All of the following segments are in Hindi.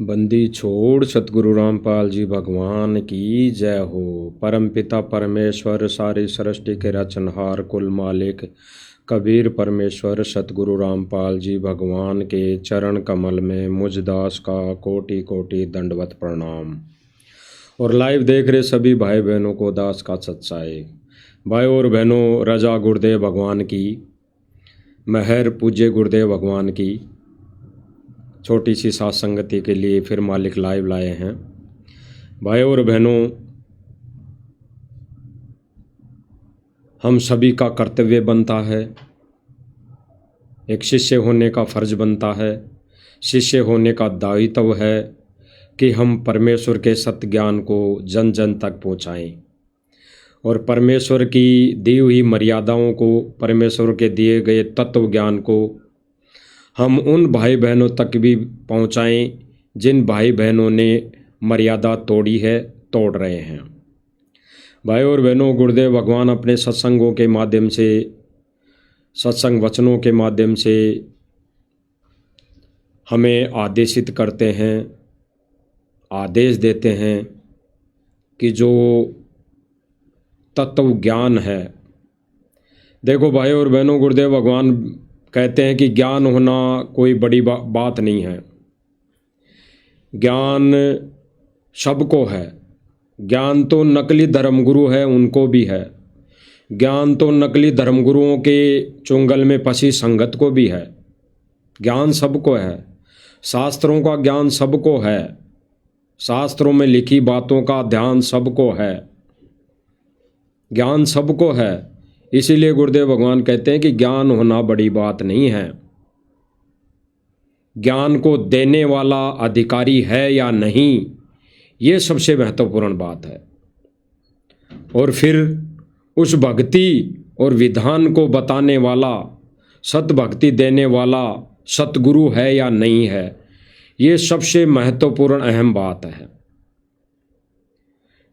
बंदी छोड़ सतगुरु रामपाल जी भगवान की जय हो। परम पिता परमेश्वर सारी सृष्टि के रचनहार कुल मालिक कबीर परमेश्वर सतगुरु रामपाल जी भगवान के चरण कमल में मुझ दास का कोटि कोटि दंडवत प्रणाम। और लाइव देख रहे सभी भाई बहनों को दास का सच्चाई। भाई और बहनों, रजा गुरुदेव भगवान की, मेहर पूज्य गुरुदेव भगवान की छोटी सी साथ संगति के लिए फिर मालिक लाइव लाए हैं। भाई और बहनों, हम सभी का कर्तव्य बनता है, एक शिष्य होने का फर्ज बनता है, शिष्य होने का दायित्व है कि हम परमेश्वर के सत्य ज्ञान को जन जन तक पहुँचाएं और परमेश्वर की दी हुई मर्यादाओं को, परमेश्वर के दिए गए तत्व ज्ञान को हम उन भाई बहनों तक भी पहुंचाएं जिन भाई बहनों ने मर्यादा तोड़ी है, तोड़ रहे हैं। भाई और बहनों, गुरुदेव भगवान अपने सत्संगों के माध्यम से, सत्संग वचनों के माध्यम से हमें आदेशित करते हैं, आदेश देते हैं कि जो तत्व ज्ञान है, देखो भाई और बहनों, गुरुदेव भगवान कहते हैं कि ज्ञान होना कोई बड़ी बात नहीं है। ज्ञान सबको है। ज्ञान तो नकली धर्मगुरु है, उनको भी है। ज्ञान तो नकली धर्मगुरुओं के चुंगल में फंसी संगत को भी है। ज्ञान सबको है। शास्त्रों का ज्ञान सबको है। शास्त्रों में लिखी बातों का ध्यान सबको है। ज्ञान सबको है। इसीलिए गुरुदेव भगवान कहते हैं कि ज्ञान होना बड़ी बात नहीं है। ज्ञान को देने वाला अधिकारी है या नहीं, ये सबसे महत्वपूर्ण बात है। और फिर उस भक्ति और विधान को बताने वाला, सत भक्ति देने वाला सतगुरु है या नहीं है, ये सबसे महत्वपूर्ण अहम बात है।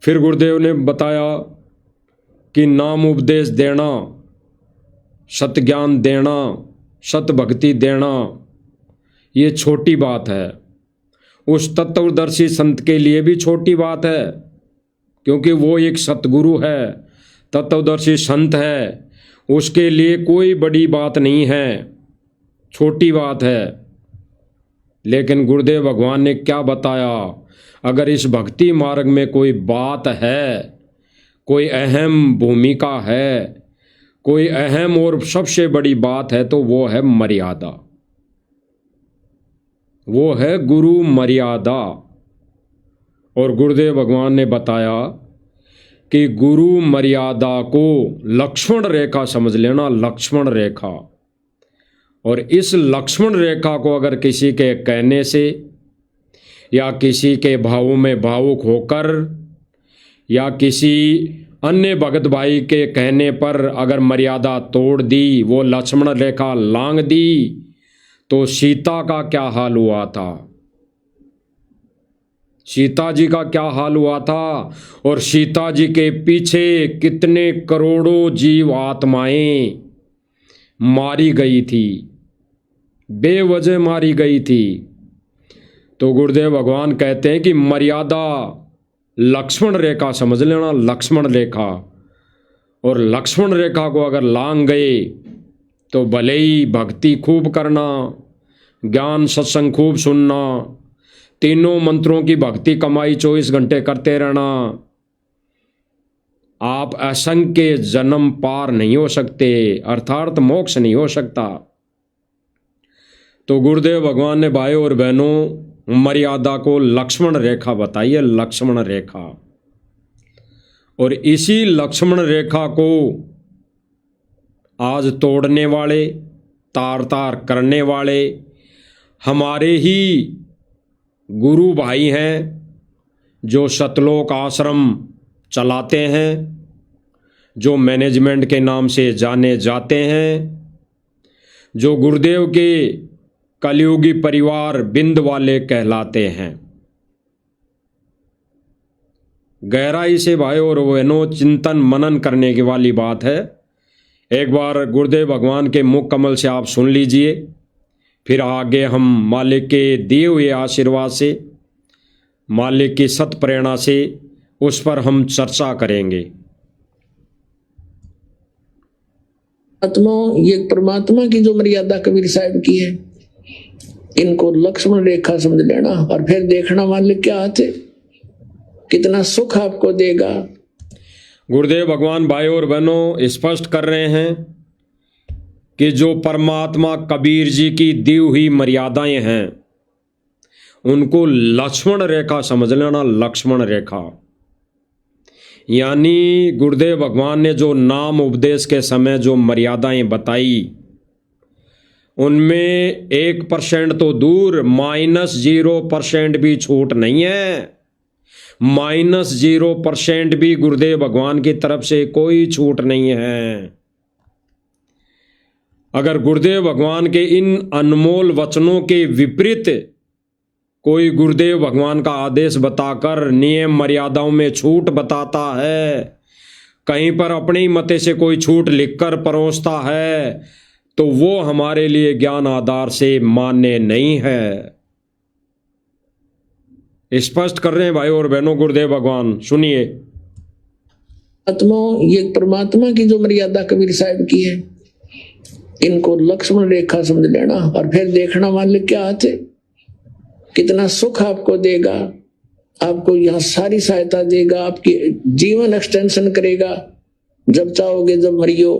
फिर गुरुदेव ने बताया कि नाम उपदेश देना, सत ज्ञान देना, सत भक्ति देना, ये छोटी बात है। उस तत्वदर्शी संत के लिए भी छोटी बात है, क्योंकि वो एक सतगुरु है, तत्वदर्शी संत है। उसके लिए कोई बड़ी बात नहीं है, छोटी बात है। लेकिन गुरुदेव भगवान ने क्या बताया? अगर इस भक्ति मार्ग में कोई बात है, कोई अहम भूमिका है, कोई अहम और सबसे बड़ी बात है, तो वो है मर्यादा। वो है गुरु मर्यादा। और गुरुदेव भगवान ने बताया कि गुरु मर्यादा को लक्ष्मण रेखा समझ लेना, लक्ष्मण रेखा। और इस लक्ष्मण रेखा को अगर किसी के कहने से या किसी के भावों में भावुक होकर या किसी अन्य भगत भाई के कहने पर अगर मर्यादा तोड़ दी, वो लक्ष्मण रेखा लांघ दी, तो सीता का क्या हाल हुआ था? सीता जी का क्या हाल हुआ था? और सीता जी के पीछे कितने करोड़ों जीव आत्माएं मारी गई थी, बेवजह मारी गई थी। तो गुरुदेव भगवान कहते हैं कि मर्यादा लक्ष्मण रेखा समझ लेना, लक्ष्मण रेखा। और लक्ष्मण रेखा को अगर लांघ गए तो भले ही भक्ति खूब करना, ज्ञान सत्संग खूब सुनना, तीनों मंत्रों की भक्ति कमाई 24 घंटे करते रहना, आप असंख्य जन्म पार नहीं हो सकते, अर्थात मोक्ष नहीं हो सकता। तो गुरुदेव भगवान ने भाई और बहनों मर्यादा को लक्ष्मण रेखा बताई है, लक्ष्मण रेखा। और इसी लक्ष्मण रेखा को आज तोड़ने वाले, तार तार करने वाले हमारे ही गुरु भाई हैं, जो सतलोक आश्रम चलाते हैं, जो मैनेजमेंट के नाम से जाने जाते हैं, जो गुरुदेव के कलयुगी परिवार बिंद वाले कहलाते हैं। गहराई से भाई और बहनों चिंतन मनन करने की वाली बात है। एक बार गुरुदेव भगवान के मुख कमल से आप सुन लीजिए, फिर आगे हम मालिक के दिए हुए आशीर्वाद से मालिक की सत प्रेरणा से उस पर हम चर्चा करेंगे। आत्मा, ये परमात्मा की जो मर्यादा कबीर साहब की है, इनको लक्ष्मण रेखा समझ लेना और फिर देखना मालिक क्या हाथ है, कितना सुख आपको देगा। गुरुदेव भगवान भाई और बहनों स्पष्ट कर रहे हैं कि जो परमात्मा कबीर जी की दी हुई मर्यादाएं हैं उनको लक्ष्मण रेखा समझ लेना। लक्ष्मण रेखा यानी गुरुदेव भगवान ने जो नाम उपदेश के समय जो मर्यादाएं बताई उनमें 1% तो दूर -0% भी छूट नहीं है। -0% भी गुरुदेव भगवान की तरफ से कोई छूट नहीं है। अगर गुरुदेव भगवान के इन अनमोल वचनों के विपरीत कोई गुरुदेव भगवान का आदेश बताकर नियम मर्यादाओं में छूट बताता है, कहीं पर अपने ही मते से कोई छूट लिखकर परोसता है, तो वो हमारे लिए ज्ञान आधार से मान्य नहीं है। स्पष्ट कर रहे हैं भाई और बहनों गुरुदेव भगवान, सुनिए। आत्मा, ये परमात्मा की जो मर्यादा कबीर साहब की है, इनको लक्ष्मण रेखा समझ लेना और फिर देखना मालिक क्या हाथ है, कितना सुख आपको देगा। आपको यहाँ सारी सहायता देगा, आपकी जीवन एक्सटेंशन करेगा, जब चाहोगे जब मरियो।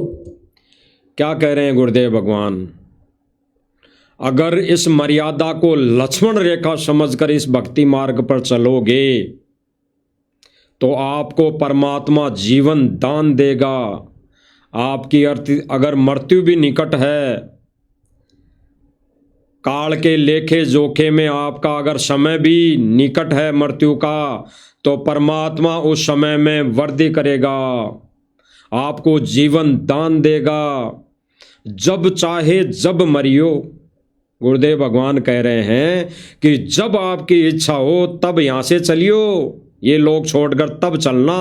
क्या कह रहे हैं गुरुदेव भगवान? अगर इस मर्यादा को लक्ष्मण रेखा समझकर इस भक्ति मार्ग पर चलोगे तो आपको परमात्मा जीवन दान देगा। आपकी अगर मृत्यु भी निकट है, काल के लेखे जोखे में आपका अगर समय भी निकट है मृत्यु का, तो परमात्मा उस समय में वृद्धि करेगा, आपको जीवन दान देगा। जब चाहे जब मरियो। गुरुदेव भगवान कह रहे हैं कि जब आपकी इच्छा हो तब यहाँ से चलियो, ये लोग छोड़कर तब चलना।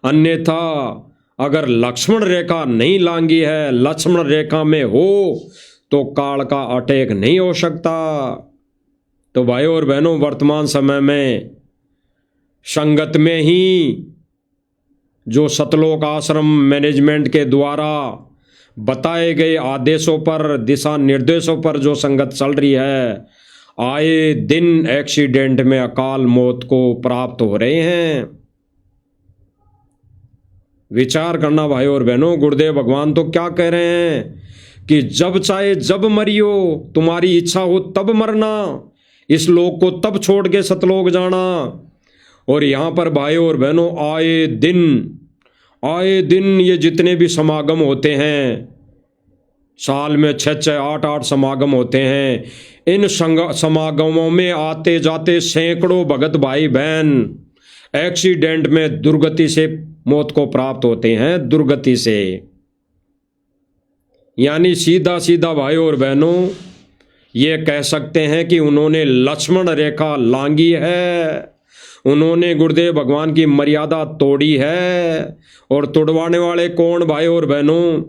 अन्यथा अगर लक्ष्मण रेखा नहीं लांगी है, लक्ष्मण रेखा में हो तो काल का अटैक नहीं हो सकता। तो भाइयों और बहनों, वर्तमान समय में संगत में ही जो सतलोक आश्रम मैनेजमेंट के द्वारा बताए गए आदेशों पर, दिशा निर्देशों पर जो संगत चल रही है, आए दिन एक्सीडेंट में अकाल मौत को प्राप्त हो रहे हैं। विचार करना भाई और बहनों, गुरुदेव भगवान तो क्या कह रहे हैं कि जब चाहे जब मरियो, तुम्हारी इच्छा हो तब मरना, इस लोक को तब छोड़ के सतलोक जाना। और यहां पर भाई और बहनों आए दिन ये जितने भी समागम होते हैं, साल में 6-6, 8-8 समागम होते हैं, इन समागमों में आते जाते सैकड़ों भगत भाई बहन एक्सीडेंट में दुर्गति से मौत को प्राप्त होते हैं। दुर्गति से यानी सीधा सीधा भाई और बहनों ये कह सकते हैं कि उन्होंने लक्ष्मण रेखा लांगी है, उन्होंने गुरुदेव भगवान की मर्यादा तोड़ी है। और तोड़वाने वाले कौन भाई और बहनों?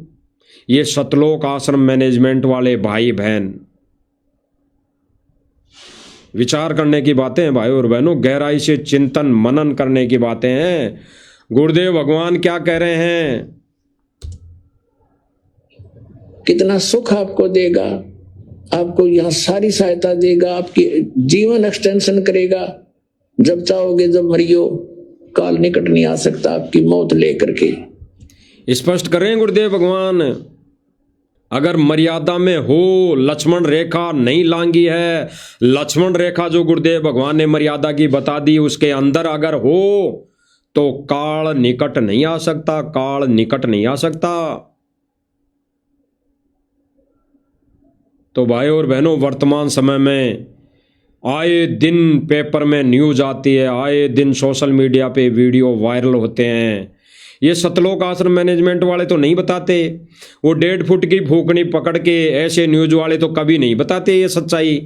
ये सतलोक आश्रम मैनेजमेंट वाले भाई बहन। विचार करने की बातें हैं भाई और बहनों, गहराई से चिंतन मनन करने की बातें हैं। गुरुदेव भगवान क्या कह रहे हैं? कितना सुख आपको देगा, आपको यहाँ सारी सहायता देगा, आपकी जीवन एक्सटेंशन करेगा, जब चाहोगे जब मरियो, काल निकट नहीं आ सकता आपकी मौत लेकर के। स्पष्ट करें गुरुदेव भगवान, अगर मर्यादा में हो, लक्ष्मण रेखा नहीं लांगी है, लक्ष्मण रेखा जो गुरुदेव भगवान ने मर्यादा की बता दी उसके अंदर अगर हो तो काल निकट नहीं आ सकता, काल निकट नहीं आ सकता। तो भाई और बहनों, वर्तमान समय में आए दिन पेपर में न्यूज आती है, आए दिन सोशल मीडिया पे वीडियो वायरल होते हैं। ये सतलोक आश्रम मैनेजमेंट वाले तो नहीं बताते, वो 1.5 फुट की फूकनी पकड़ के ऐसे न्यूज वाले तो कभी नहीं बताते ये सच्चाई।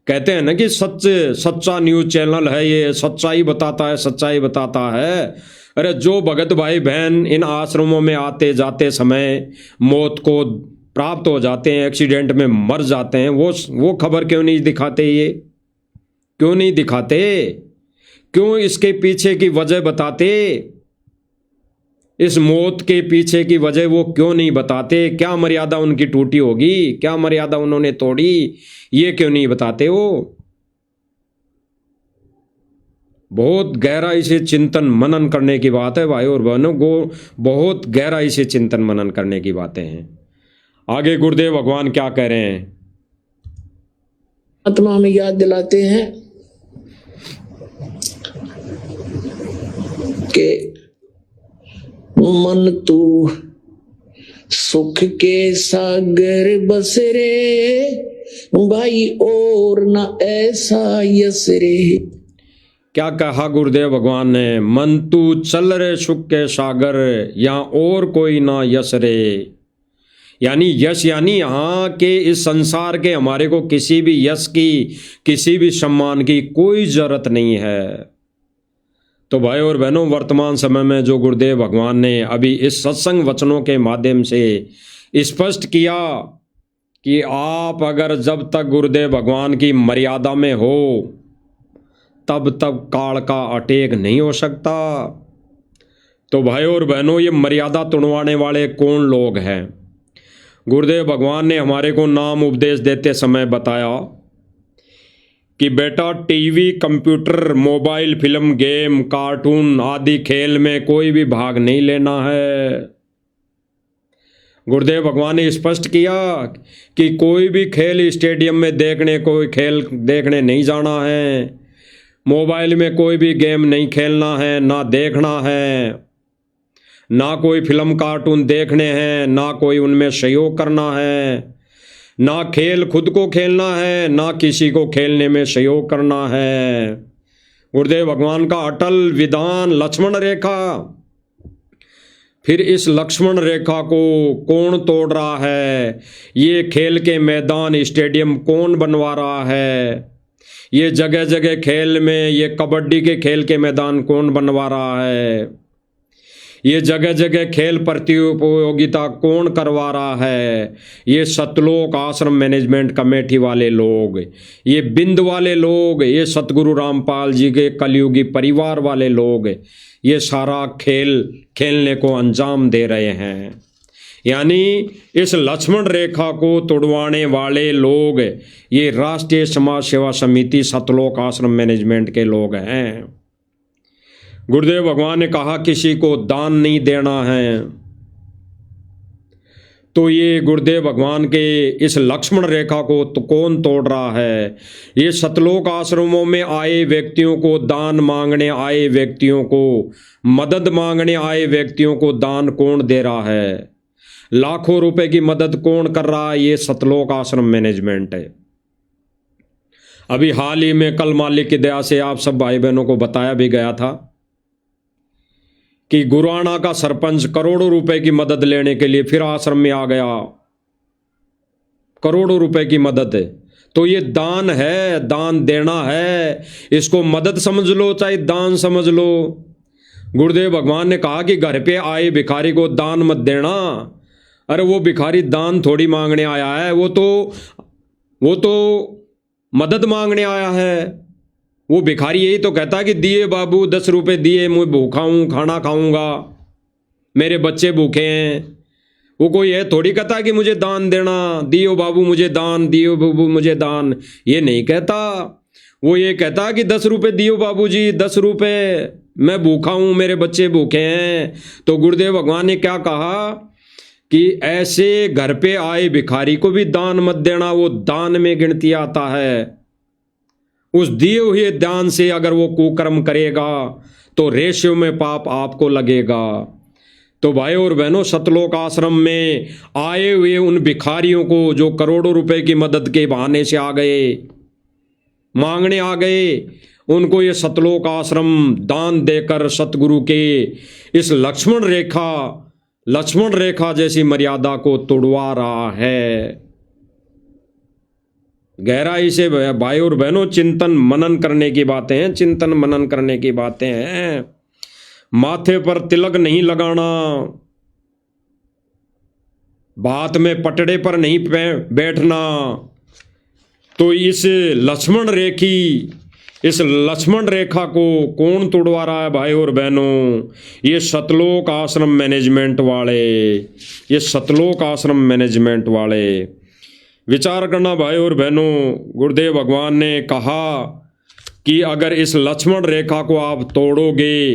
कहते हैं ना कि सच्चा न्यूज चैनल है ये, सच्चाई बताता है, सच्चाई बताता है। अरे जो भगत भाई बहन इन आश्रमों में आते जाते समय मौत को प्राप्त हो जाते हैं, एक्सीडेंट में मर जाते हैं, वो खबर क्यों नहीं दिखाते? ये क्यों नहीं दिखाते? क्यों इसके पीछे की वजह बताते? इस मौत के पीछे की वजह वो क्यों नहीं बताते? क्या मर्यादा उनकी टूटी होगी? क्या मर्यादा उन्होंने तोड़ी? ये क्यों नहीं बताते हो? बहुत गहराई से चिंतन मनन करने की बात है भाई और बहनों को, बहुत गहराई से चिंतन मनन करने की बातें हैं। आगे गुरुदेव भगवान क्या कह रहे हैं? आत्मा में याद दिलाते हैं कि मन तू सुख के सागर बस रे भाई, और न ऐसा यस रे। क्या कहा गुरुदेव भगवान ने? मन तू चल रे सुख के सागर, या और कोई ना यश रे। यानी यश यानी यहाँ के इस संसार के हमारे को किसी भी यश की, किसी भी सम्मान की कोई जरूरत नहीं है। तो भाई और बहनों, वर्तमान समय में जो गुरुदेव भगवान ने अभी इस सत्संग वचनों के माध्यम से स्पष्ट किया कि आप अगर जब तक गुरुदेव भगवान की मर्यादा में हो तब तक काल का अटेक नहीं हो सकता। तो भाई और बहनों, ये मर्यादा तोड़वाने वाले कौन लोग हैं? गुरुदेव भगवान ने हमारे को नाम उपदेश देते समय बताया कि बेटा TV, computer, mobile, film, game, cartoon आदि खेल में कोई भी भाग नहीं लेना है। गुरुदेव भगवान ने स्पष्ट किया कि कोई भी खेल स्टेडियम में देखने, कोई खेल देखने नहीं जाना है। मोबाइल में कोई भी गेम नहीं खेलना है, ना देखना है, ना कोई फिल्म कार्टून देखने हैं, ना कोई उनमें सहयोग करना है, ना खेल खुद को खेलना है, ना किसी को खेलने में सहयोग करना है। गुरुदेव भगवान का अटल विधान लक्ष्मण रेखा। फिर इस लक्ष्मण रेखा को कौन तोड़ रहा है? ये खेल के मैदान, स्टेडियम कौन बनवा रहा है? ये जगह जगह खेल में, ये कबड्डी के खेल के मैदान कौन बनवा रहा है? ये जगह जगह खेल प्रतियोगिता कौन करवा रहा है? ये सतलोक आश्रम मैनेजमेंट कमेटी वाले लोग, ये बिंद वाले लोग, ये सतगुरु रामपाल जी के कलयुगी परिवार वाले लोग, ये सारा खेल खेलने को अंजाम दे रहे हैं। यानी इस लक्ष्मण रेखा को तोड़वाने वाले लोग ये राष्ट्रीय समाज सेवा समिति सतलोक आश्रम मैनेजमेंट के लोग हैं। गुरुदेव भगवान ने कहा किसी को दान नहीं देना है। तो ये गुरुदेव भगवान के इस लक्ष्मण रेखा को तो कौन तोड़ रहा है? ये सतलोक आश्रमों में आए व्यक्तियों को, दान मांगने आए व्यक्तियों को, मदद मांगने आए व्यक्तियों को दान कौन दे रहा है? लाखों रुपए की मदद कौन कर रहा है? ये सतलोक आश्रम मैनेजमेंट है। अभी हाल ही में कल मालिक की दया से आप सब भाई बहनों को बताया भी गया था कि गुरुआना का सरपंच करोड़ों रुपए की मदद लेने के लिए फिर आश्रम में आ गया। करोड़ों रुपए की मदद है। तो ये दान है, दान देना है। इसको मदद समझ लो चाहे दान समझ लो। गुरुदेव भगवान ने कहा कि घर पे आए भिखारी को दान मत देना। अरे वो भिखारी दान थोड़ी मांगने आया है, वो तो मदद मांगने आया है। वो भिखारी यही तो कहता है कि दिए बाबू 10 रुपए दिए, मैं भूखा हूँ, खाना खाऊंगा, मेरे बच्चे भूखे हैं। वो कोई ये थोड़ी कहता है कि मुझे दान देना, दियो बाबू मुझे दान, दियो बाबू मुझे दान, ये नहीं कहता। वो ये कहता है कि 10 रुपए दियो बाबू जी, 10 रुपए, मैं भूखा हूँ, मेरे बच्चे भूखे हैं। तो गुरुदेव भगवान ने क्या कहा कि ऐसे घर पे आए भिखारी को भी दान मत देना, वो दान में गिनती आता है। उस दिए हुए दान से अगर वो कुकर्म करेगा तो रेशियो में पाप आपको लगेगा। तो भाई और बहनों, सतलोक आश्रम में आए हुए उन भिखारियों को जो करोड़ों रुपए की मदद के बहाने से आ गए, मांगने आ गए, उनको ये सतलोक आश्रम दान देकर सतगुरु के इस लक्ष्मण रेखा जैसी मर्यादा को तोड़वा रहा है। गहराई से भाई और बहनों चिंतन मनन करने की बातें हैं, चिंतन मनन करने की बातें हैं। माथे पर तिलक नहीं लगाना, बात में पटड़े पर नहीं बैठना। तो इस लक्ष्मण रेखी इस लक्ष्मण रेखा को कौन तोड़वा रहा है भाई और बहनों? ये सतलोक आश्रम मैनेजमेंट वाले, ये सतलोक आश्रम मैनेजमेंट वाले। विचार करना भाई और बहनों, गुरुदेव भगवान ने कहा कि अगर इस लक्ष्मण रेखा को आप तोड़ोगे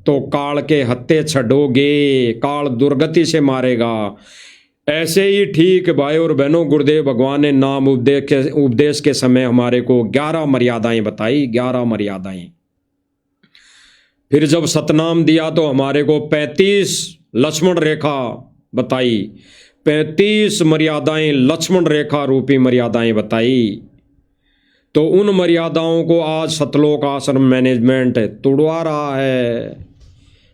तो काल के हत्थे छड़ोगे, काल दुर्गति से मारेगा। ऐसे ही ठीक भाई और बहनों, गुरुदेव भगवान ने नाम उपदेश के समय हमारे को 11 मर्यादाएं बताई, 11 मर्यादाएं। फिर जब सतनाम दिया तो हमारे को 35 लक्ष्मण रेखा बताई, 35 मर्यादाएं, लक्ष्मण रेखा रूपी मर्यादाएं बताई। तो उन मर्यादाओं को आज सतलोक आश्रम मैनेजमेंट तोड़वा रहा है,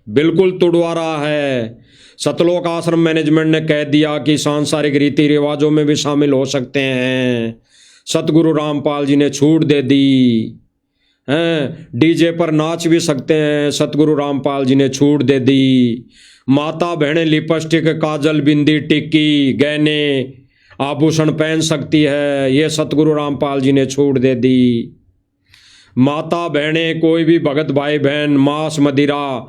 बिल्कुल तोड़वा रहा है। सतलोक आश्रम मैनेजमेंट ने कह दिया कि सांसारिक रीति रिवाजों में भी शामिल हो सकते हैं। सतगुरु रामपाल जी ने छूट दे दी हैं, डीजे पर नाच भी सकते हैं, सतगुरु रामपाल जी ने छूट दे दी। माता बहनें लिपस्टिक, काजल, बिंदी, टिक्की, गहने, आभूषण पहन सकती है, ये सतगुरु रामपाल जी ने छूट दे दी। माता बहनें, कोई भी भगत भाई बहन मांस मदिरा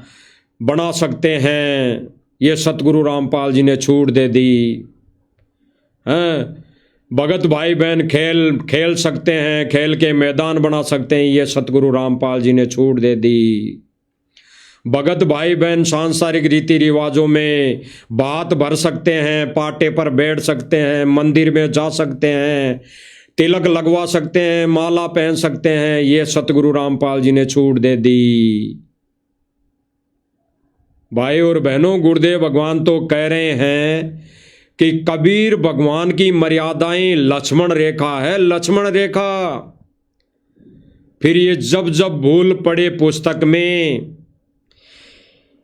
बना सकते हैं, ये सतगुरु रामपाल जी ने छूट दे दी हैं। भगत भाई बहन खेल सकते हैं, खेल के मैदान बना सकते हैं, ये सतगुरु रामपाल जी ने छूट दे दी। भगत भाई बहन सांसारिक रीति रिवाजों में बात भर सकते हैं, पाटे पर बैठ सकते हैं, मंदिर में जा सकते हैं, तिलक लगवा सकते हैं, माला पहन सकते हैं, ये सतगुरु रामपाल जी ने छूट दे दी। भाई और बहनों, गुरुदेव भगवान तो कह रहे हैं कि कबीर भगवान की मर्यादाएं लक्ष्मण रेखा है, लक्ष्मण रेखा। फिर ये जब जब भूल पड़े पुस्तक में,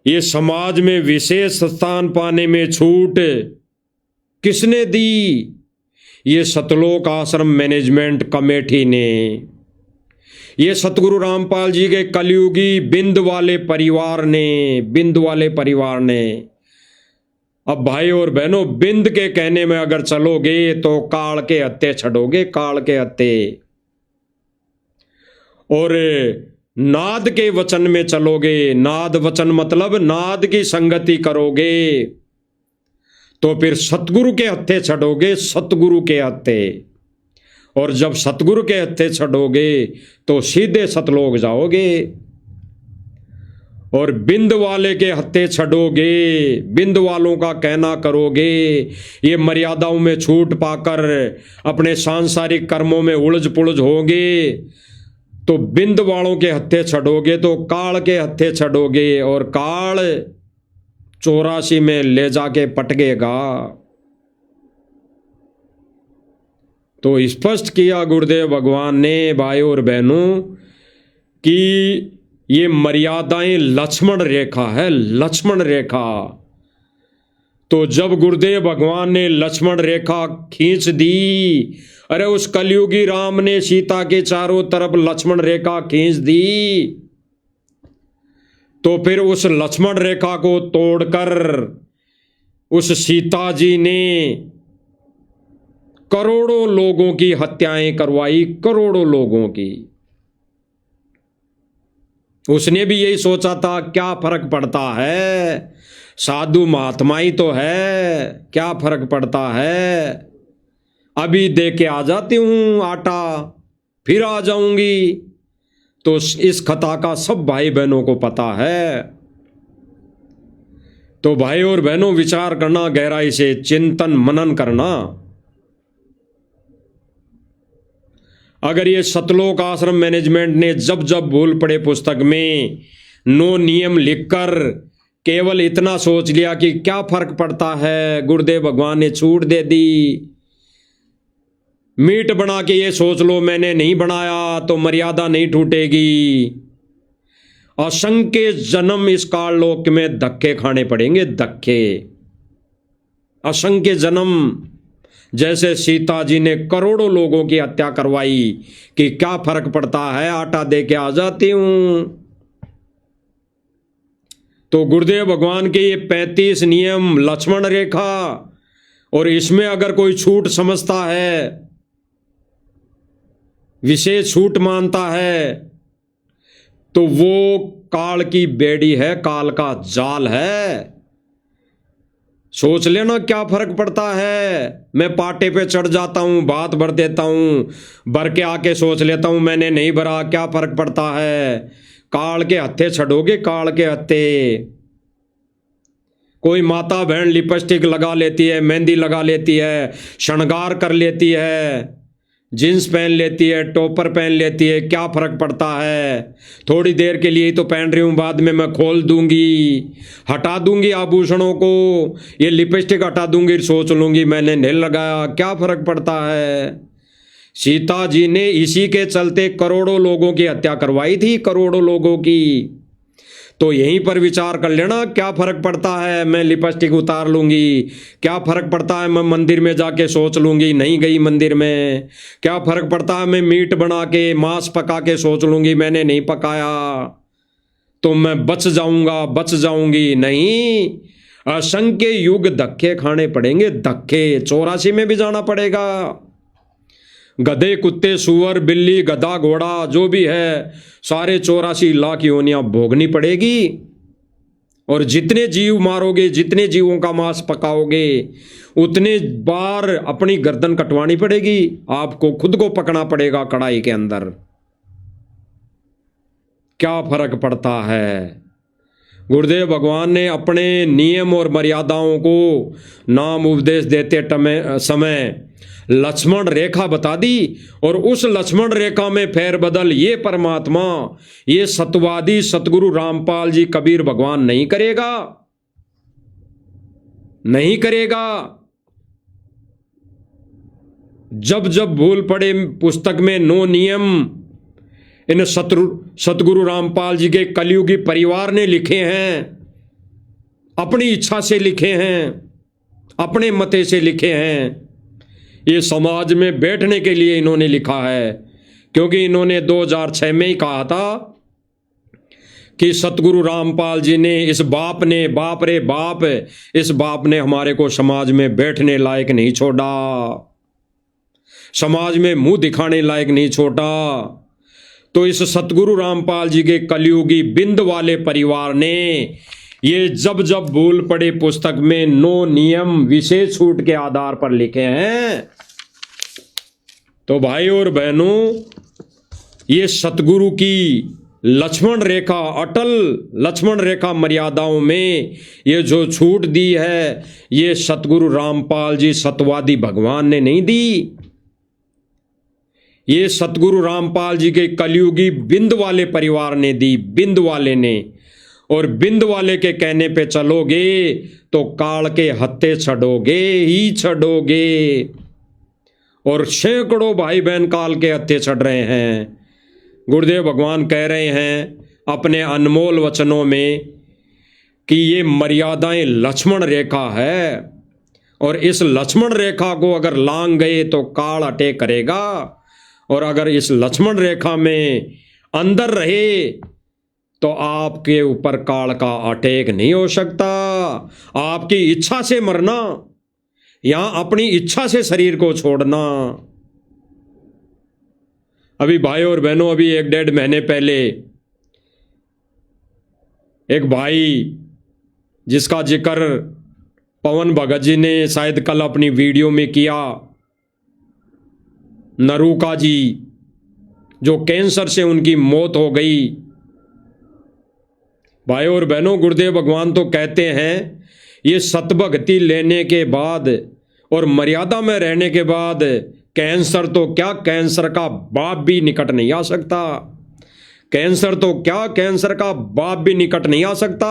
ये समाज में विशेष स्थान पाने में छूट किसने दी? ये सतलोक आश्रम मैनेजमेंट कमेटी ने, ये सतगुरु रामपाल जी के कलयुगी बिंद वाले परिवार ने, बिंद वाले परिवार ने। अब भाई और बहनों, बिंद के कहने में अगर चलोगे तो काल के हत्थे छड़ोगे, काल के हत्थे। और नाद के वचन में चलोगे, नाद वचन मतलब नाद की संगति करोगे, तो फिर सतगुरु के हत्थे छड़ोगे, सतगुरु के हत्थे। और जब सतगुरु के हत्थे छड़ोगे तो सीधे सतलोक जाओगे। और बिंद वाले के हत्थे छड़ोगे, बिंद वालों का कहना करोगे, ये मर्यादाओं में छूट पाकर अपने सांसारिक कर्मों में उलझ पुलझ होगे, तो बिंद वालों के हत्थे छड़ोगे तो काल के हत्थे छड़ोगे, और काल 84 में ले जाके पटकेगा। तो स्पष्ट किया गुरुदेव भगवान ने भाई और बहनों कि ये मर्यादाएं लक्ष्मण रेखा है, लक्ष्मण रेखा। तो जब गुरुदेव भगवान ने लक्ष्मण रेखा खींच दी, अरे उस कलयुगी राम ने सीता के चारों तरफ लक्ष्मण रेखा खींच दी, तो फिर उस लक्ष्मण रेखा को तोड़कर उस सीता जी ने करोड़ों लोगों की हत्याएं करवाई, करोड़ों लोगों की। उसने भी यही सोचा था, क्या फर्क पड़ता है, साधु महात्मा ही तो है, क्या फर्क पड़ता है, अभी दे के आ जाती हूं आटा, फिर आ जाऊंगी। तो इस कथा का सब भाई बहनों को पता है। तो भाई और बहनों, विचार करना, गहराई से चिंतन मनन करना। अगर ये सतलोक आश्रम मैनेजमेंट ने जब जब भूल पड़े पुस्तक में नो नियम लिखकर केवल इतना सोच लिया कि क्या फर्क पड़ता है, गुरुदेव भगवान ने छूट दे दी, मीट बना के ये सोच लो मैंने नहीं बनाया तो मर्यादा नहीं टूटेगी, असंख्य जन्म इस काल लोक में धक्के खाने पड़ेंगे, धक्के, असंख्य जन्म। जैसे सीता जी ने करोड़ों लोगों की हत्या करवाई कि क्या फर्क पड़ता है, आटा दे के आ जाती हूं। तो गुरुदेव भगवान के ये 35 नियम लक्ष्मण रेखा, और इसमें अगर कोई छूट समझता है विशेष छूट मानता है तो वो काल की बेड़ी है, काल का जाल है। सोच लेना क्या फर्क पड़ता है। मैं पाटे पे चढ़ जाता हूं, बात भर देता हूं, भर के आके सोच लेता हूं मैंने नहीं भरा, क्या फर्क पड़ता है। काल के हत्थे छड़ोगे, काल के हत्थे। कोई माता बहन लिपस्टिक लगा लेती है, मेहंदी लगा लेती है, श्रृंगार कर लेती है, जींस पहन लेती है, टॉपर पहन लेती है, क्या फर्क पड़ता है। थोड़ी देर के लिए ही तो पहन रही हूं, बाद में मैं खोल दूंगी, हटा दूंगी आभूषणों को, ये लिपस्टिक हटा दूंगी, सोच लूंगी मैंने नहीं लगाया, क्या फर्क पड़ता है। सीता जी ने इसी के चलते करोड़ों लोगों की हत्या करवाई थी, करोड़ों लोगों की। तो यहीं पर विचार कर लेना, क्या फर्क पड़ता है मैं लिपस्टिक उतार लूंगी, क्या फर्क पड़ता है मैं मंदिर में जाके सोच लूंगी नहीं गई मंदिर में, क्या फर्क पड़ता है मैं मीट बना के मांस पका के सोच लूंगी मैंने नहीं पकाया, तो मैं बच जाऊंगा, बच जाऊंगी नहीं। असंख्य युग धक्के खाने पड़ेंगे, धक्के। 84 में भी जाना पड़ेगा। गधे, कुत्ते, सुअर, बिल्ली, गधा, घोड़ा जो भी है, सारे 84 लाख योनियां भोगनी पड़ेगी। और जितने जीव मारोगे, जितने जीवों का मांस पकाओगे, उतने बार अपनी गर्दन कटवानी पड़ेगी, आपको खुद को पकना पड़ेगा कढ़ाई के अंदर। क्या फर्क पड़ता है। गुरुदेव भगवान ने अपने नियम और मर्यादाओं को नाम उपदेश देते समय लक्ष्मण रेखा बता दी, और उस लक्ष्मण रेखा में फेरबदल ये परमात्मा, ये सत्यवादी सतगुरु रामपाल जी कबीर भगवान नहीं करेगा, नहीं करेगा। जब जब भूल पड़े पुस्तक में 9 नियम इन सतगुरु रामपाल जी के कलयुगी परिवार ने लिखे हैं, अपनी इच्छा से लिखे हैं, अपने मते से लिखे हैं। ये समाज में बैठने के लिए इन्होंने लिखा है, क्योंकि इन्होंने 2006 में ही कहा था कि सतगुरु रामपाल जी ने, इस बाप ने, बाप रे बाप, इस बाप ने हमारे को समाज में बैठने लायक नहीं छोड़ा, समाज में मुंह दिखाने लायक नहीं छोड़ा। तो इस सतगुरु रामपाल जी के कलयुगी बिंद वाले परिवार ने ये जब जब भूल पड़े पुस्तक में 9 नियम विशेष छूट के आधार पर लिखे हैं। तो भाई और बहनों, ये सतगुरु की लक्ष्मण रेखा, अटल लक्ष्मण रेखा मर्यादाओं में ये जो छूट दी है, ये सतगुरु रामपाल जी सतवादी भगवान ने नहीं दी, ये सतगुरु रामपाल जी के कलयुगी बिंद वाले परिवार ने दी, बिंद वाले ने। और बिंद वाले के कहने पे चलोगे तो काल के हत्थे छड़ोगे ही छड़ोगे। और सैकड़ों भाई बहन काल के हत्थे छड़ रहे हैं। गुरुदेव भगवान कह रहे हैं अपने अनमोल वचनों में कि ये मर्यादाएं लक्ष्मण रेखा है, और इस लक्ष्मण रेखा को अगर लांग गए तो काल अटैक करेगा, और अगर इस लक्ष्मण रेखा में अंदर रहे तो आपके ऊपर काल का अटैक नहीं हो सकता। आपकी इच्छा से मरना या अपनी इच्छा से शरीर को छोड़ना। अभी भाई और बहनों, अभी 1-1.5 महीने पहले एक भाई जिसका जिक्र पवन भगत जी ने शायद कल अपनी वीडियो में किया, नरूका जी, जो कैंसर से उनकी मौत हो गई। भाई और बहनों, गुरुदेव भगवान तो कहते हैं ये सतभक्ति लेने के बाद और मर्यादा में रहने के बाद कैंसर तो क्या, कैंसर का बाप भी निकट नहीं आ सकता। कैंसर तो क्या, कैंसर का बाप भी निकट नहीं आ सकता।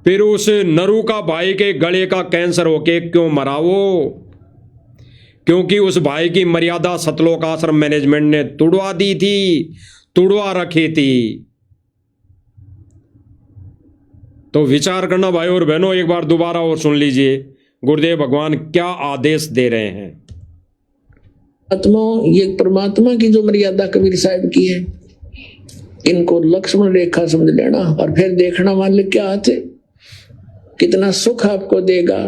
फिर उस नरूका भाई के गले का कैंसर होके क्यों मरा वो? क्योंकि उस भाई की मर्यादा सतलोक आश्रम मैनेजमेंट ने तुड़वा दी थी, तुड़वा रखी थी। तो विचार करना भाई और बहनों, एक बार दोबारा और सुन लीजिए गुरुदेव भगवान क्या आदेश दे रहे हैं। आत्माओं, ये परमात्मा की जो मर्यादा कबीर साहब की है, इनको लक्ष्मण रेखा समझ लेना, और फिर देखना मालिक क्या आते कितना सुख आपको देगा।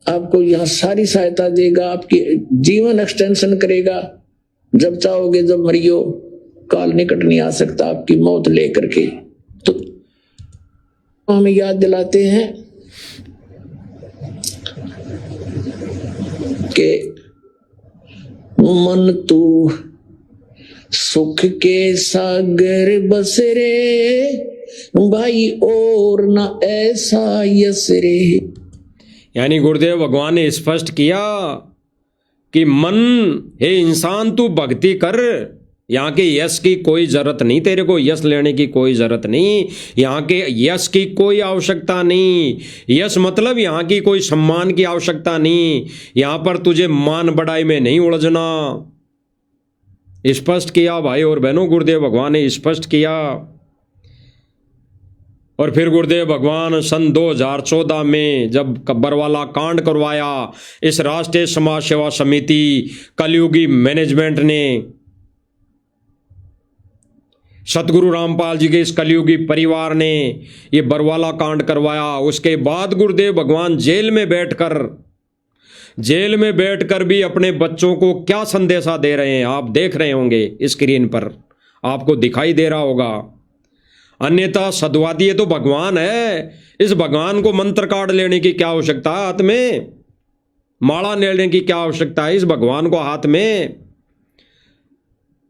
आपको यहाँ सारी सहायता देगा, आपकी जीवन एक्सटेंशन करेगा। जब चाहोगे जब मरियो, काल निकट नहीं आ सकता आपकी मौत लेकर के। तो हमें याद दिलाते हैं कि मन तू सुख के सागर बस रे भाई, और ना ऐसा यस रे। यानी गुरुदेव भगवान ने स्पष्ट किया कि मन, हे इंसान तू भक्ति कर, यहाँ के यश की कोई जरूरत नहीं, तेरे को यश लेने की कोई जरूरत नहीं, यहाँ के यश की कोई आवश्यकता नहीं। यश मतलब यहाँ की कोई सम्मान की आवश्यकता नहीं, यहाँ पर तुझे मान बढ़ाई में नहीं उलझना। स्पष्ट किया भाई और बहनों, गुरुदेव भगवान ने स्पष्ट किया। और फिर गुरुदेव भगवान सन 2014 में जब बरवाला कांड करवाया, इस राष्ट्रीय समाज सेवा समिति कलयुगी मैनेजमेंट ने सतगुरु रामपाल जी के इस कलयुगी परिवार ने ये बरवाला कांड करवाया, उसके बाद गुरुदेव भगवान जेल में बैठकर भी अपने बच्चों को क्या संदेशा दे रहे हैं, आप देख रहे होंगे स्क्रीन पर, आपको दिखाई दे रहा होगा। अन्यथा सद्वादी तो भगवान है, इस भगवान को मंत्र कार्ड लेने की क्या आवश्यकता है, हाथ में माला लेने की क्या आवश्यकता है इस भगवान को हाथ में।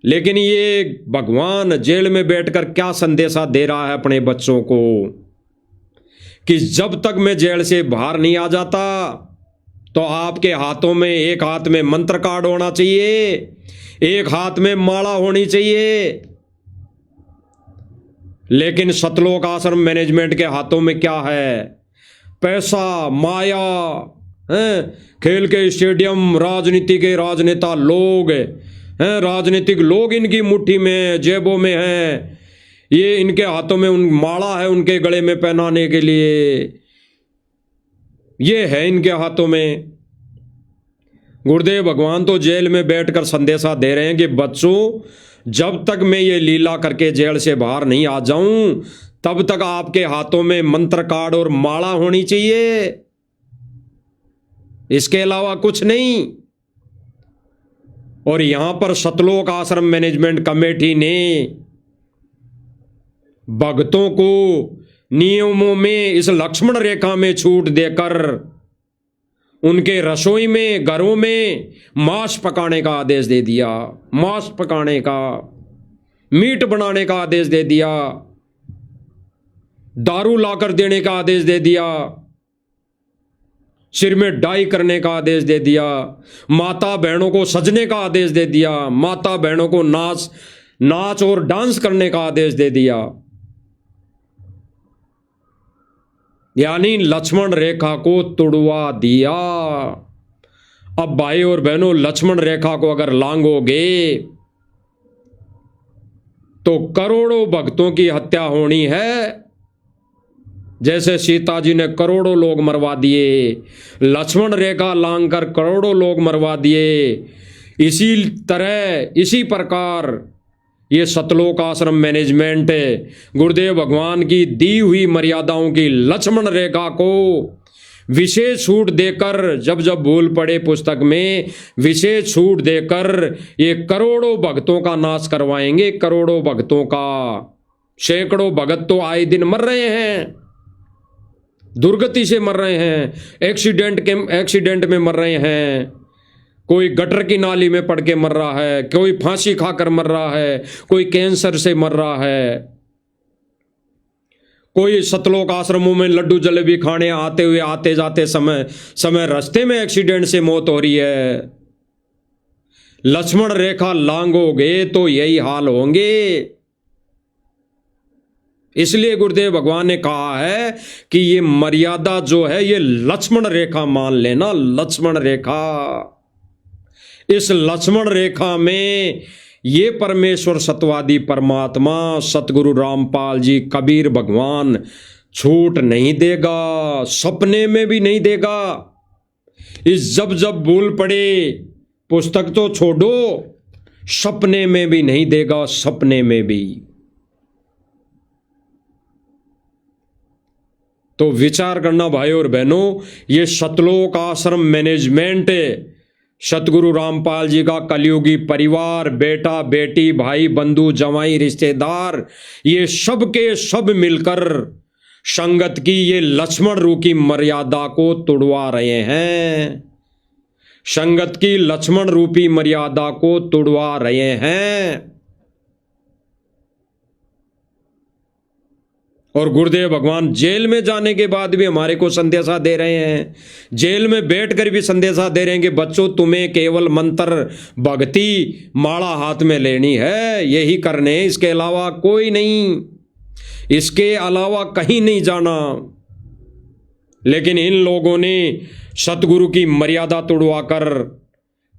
लेकिन ये भगवान जेल में बैठकर क्या संदेशा दे रहा है अपने बच्चों को कि जब तक मैं जेल से बाहर नहीं आ जाता तो आपके हाथों में, एक हाथ में मंत्र कार्ड होना चाहिए, एक हाथ में माला होनी चाहिए। लेकिन सतलोक आश्रम मैनेजमेंट के हाथों में क्या है? पैसा, माया हैं, खेल के स्टेडियम, राजनीति के राजनेता लोग हैं, राजनीतिक लोग इनकी मुट्ठी में, जेबों में हैं। ये इनके हाथों में उन माला है उनके गले में पहनाने के लिए, ये है इनके हाथों में। गुरुदेव भगवान तो जेल में बैठकर संदेशा दे रहे हैं कि बच्चों, जब तक मैं ये लीला करके जेल से बाहर नहीं आ जाऊं तब तक आपके हाथों में मंत्र कार्ड और माला होनी चाहिए, इसके अलावा कुछ नहीं। और यहां पर सतलोक आश्रम मैनेजमेंट कमेटी ने भक्तों को नियमों में इस लक्ष्मण रेखा में छूट देकर उनके रसोई में, घरों में मांस पकाने का आदेश दे दिया, मांस पकाने का, मीट बनाने का आदेश दे दिया, दारू लाकर देने का आदेश दे दिया, सिर में डाई करने का आदेश दे दिया, माता बहनों को सजने का आदेश दे दिया, माता बहनों को नाच और डांस करने का आदेश दे दिया। यानी लक्ष्मण रेखा को तुड़वा दिया। अब भाई और बहनों, लक्ष्मण रेखा को अगर लांघोगे तो करोड़ों भक्तों की हत्या होनी है। जैसे सीता जी ने करोड़ों लोग मरवा दिए, लक्ष्मण रेखा लांघकर करोड़ों लोग मरवा दिए, इसी तरह, इसी प्रकार ये सतलोक आश्रम मैनेजमेंट गुरुदेव भगवान की दी हुई मर्यादाओं की लक्ष्मण रेखा को विशेष छूट देकर, जब जब भूल पड़े पुस्तक में विशेष छूट देकर ये करोड़ों भक्तों का नाश करवाएंगे। करोड़ों भक्तों का, सैकड़ों भगत तो आए दिन मर रहे हैं, दुर्गति से मर रहे हैं, एक्सीडेंट में मर रहे हैं, कोई गटर की नाली में पड़ के मर रहा है, कोई फांसी खाकर मर रहा है, कोई कैंसर से मर रहा है, कोई सतलोक आश्रमों में लड्डू जलेबी खाने आते हुए आते जाते समय रास्ते में एक्सीडेंट से मौत हो रही है। लक्ष्मण रेखा लांघोगे तो यही हाल होंगे। इसलिए गुरुदेव भगवान ने कहा है कि ये मर्यादा जो है ये लक्ष्मण रेखा मान लेना, लक्ष्मण रेखा। इस लक्ष्मण रेखा में ये परमेश्वर सतवादी परमात्मा सतगुरु रामपाल जी, कबीर भगवान छूट नहीं देगा, सपने में भी नहीं देगा। इस जब जब भूल पड़े, पुस्तक तो छोड़ो, सपने में भी नहीं देगा, सपने में भी। तो विचार करना भाई और बहनों, ये सतलोक आश्रम मैनेजमेंट सतगुरु रामपाल जी का कलयुगी परिवार, बेटा बेटी भाई बंधु जवाई रिश्तेदार, ये सब के सब मिलकर संगत की ये लक्ष्मण रूपी मर्यादा को तोड़वा रहे हैं। संगत की लक्ष्मण रूपी मर्यादा को तोड़वा रहे हैं। और गुरुदेव भगवान जेल में जाने के बाद भी हमारे को संदेशा दे रहे हैं, जेल में बैठकर भी संदेशा दे रहे हैं कि बच्चों तुम्हें केवल मंत्र भक्ति माला हाथ में लेनी है, यही करने, इसके अलावा कोई नहीं, इसके अलावा कहीं नहीं जाना। लेकिन इन लोगों ने सतगुरु की मर्यादा तोड़वाकर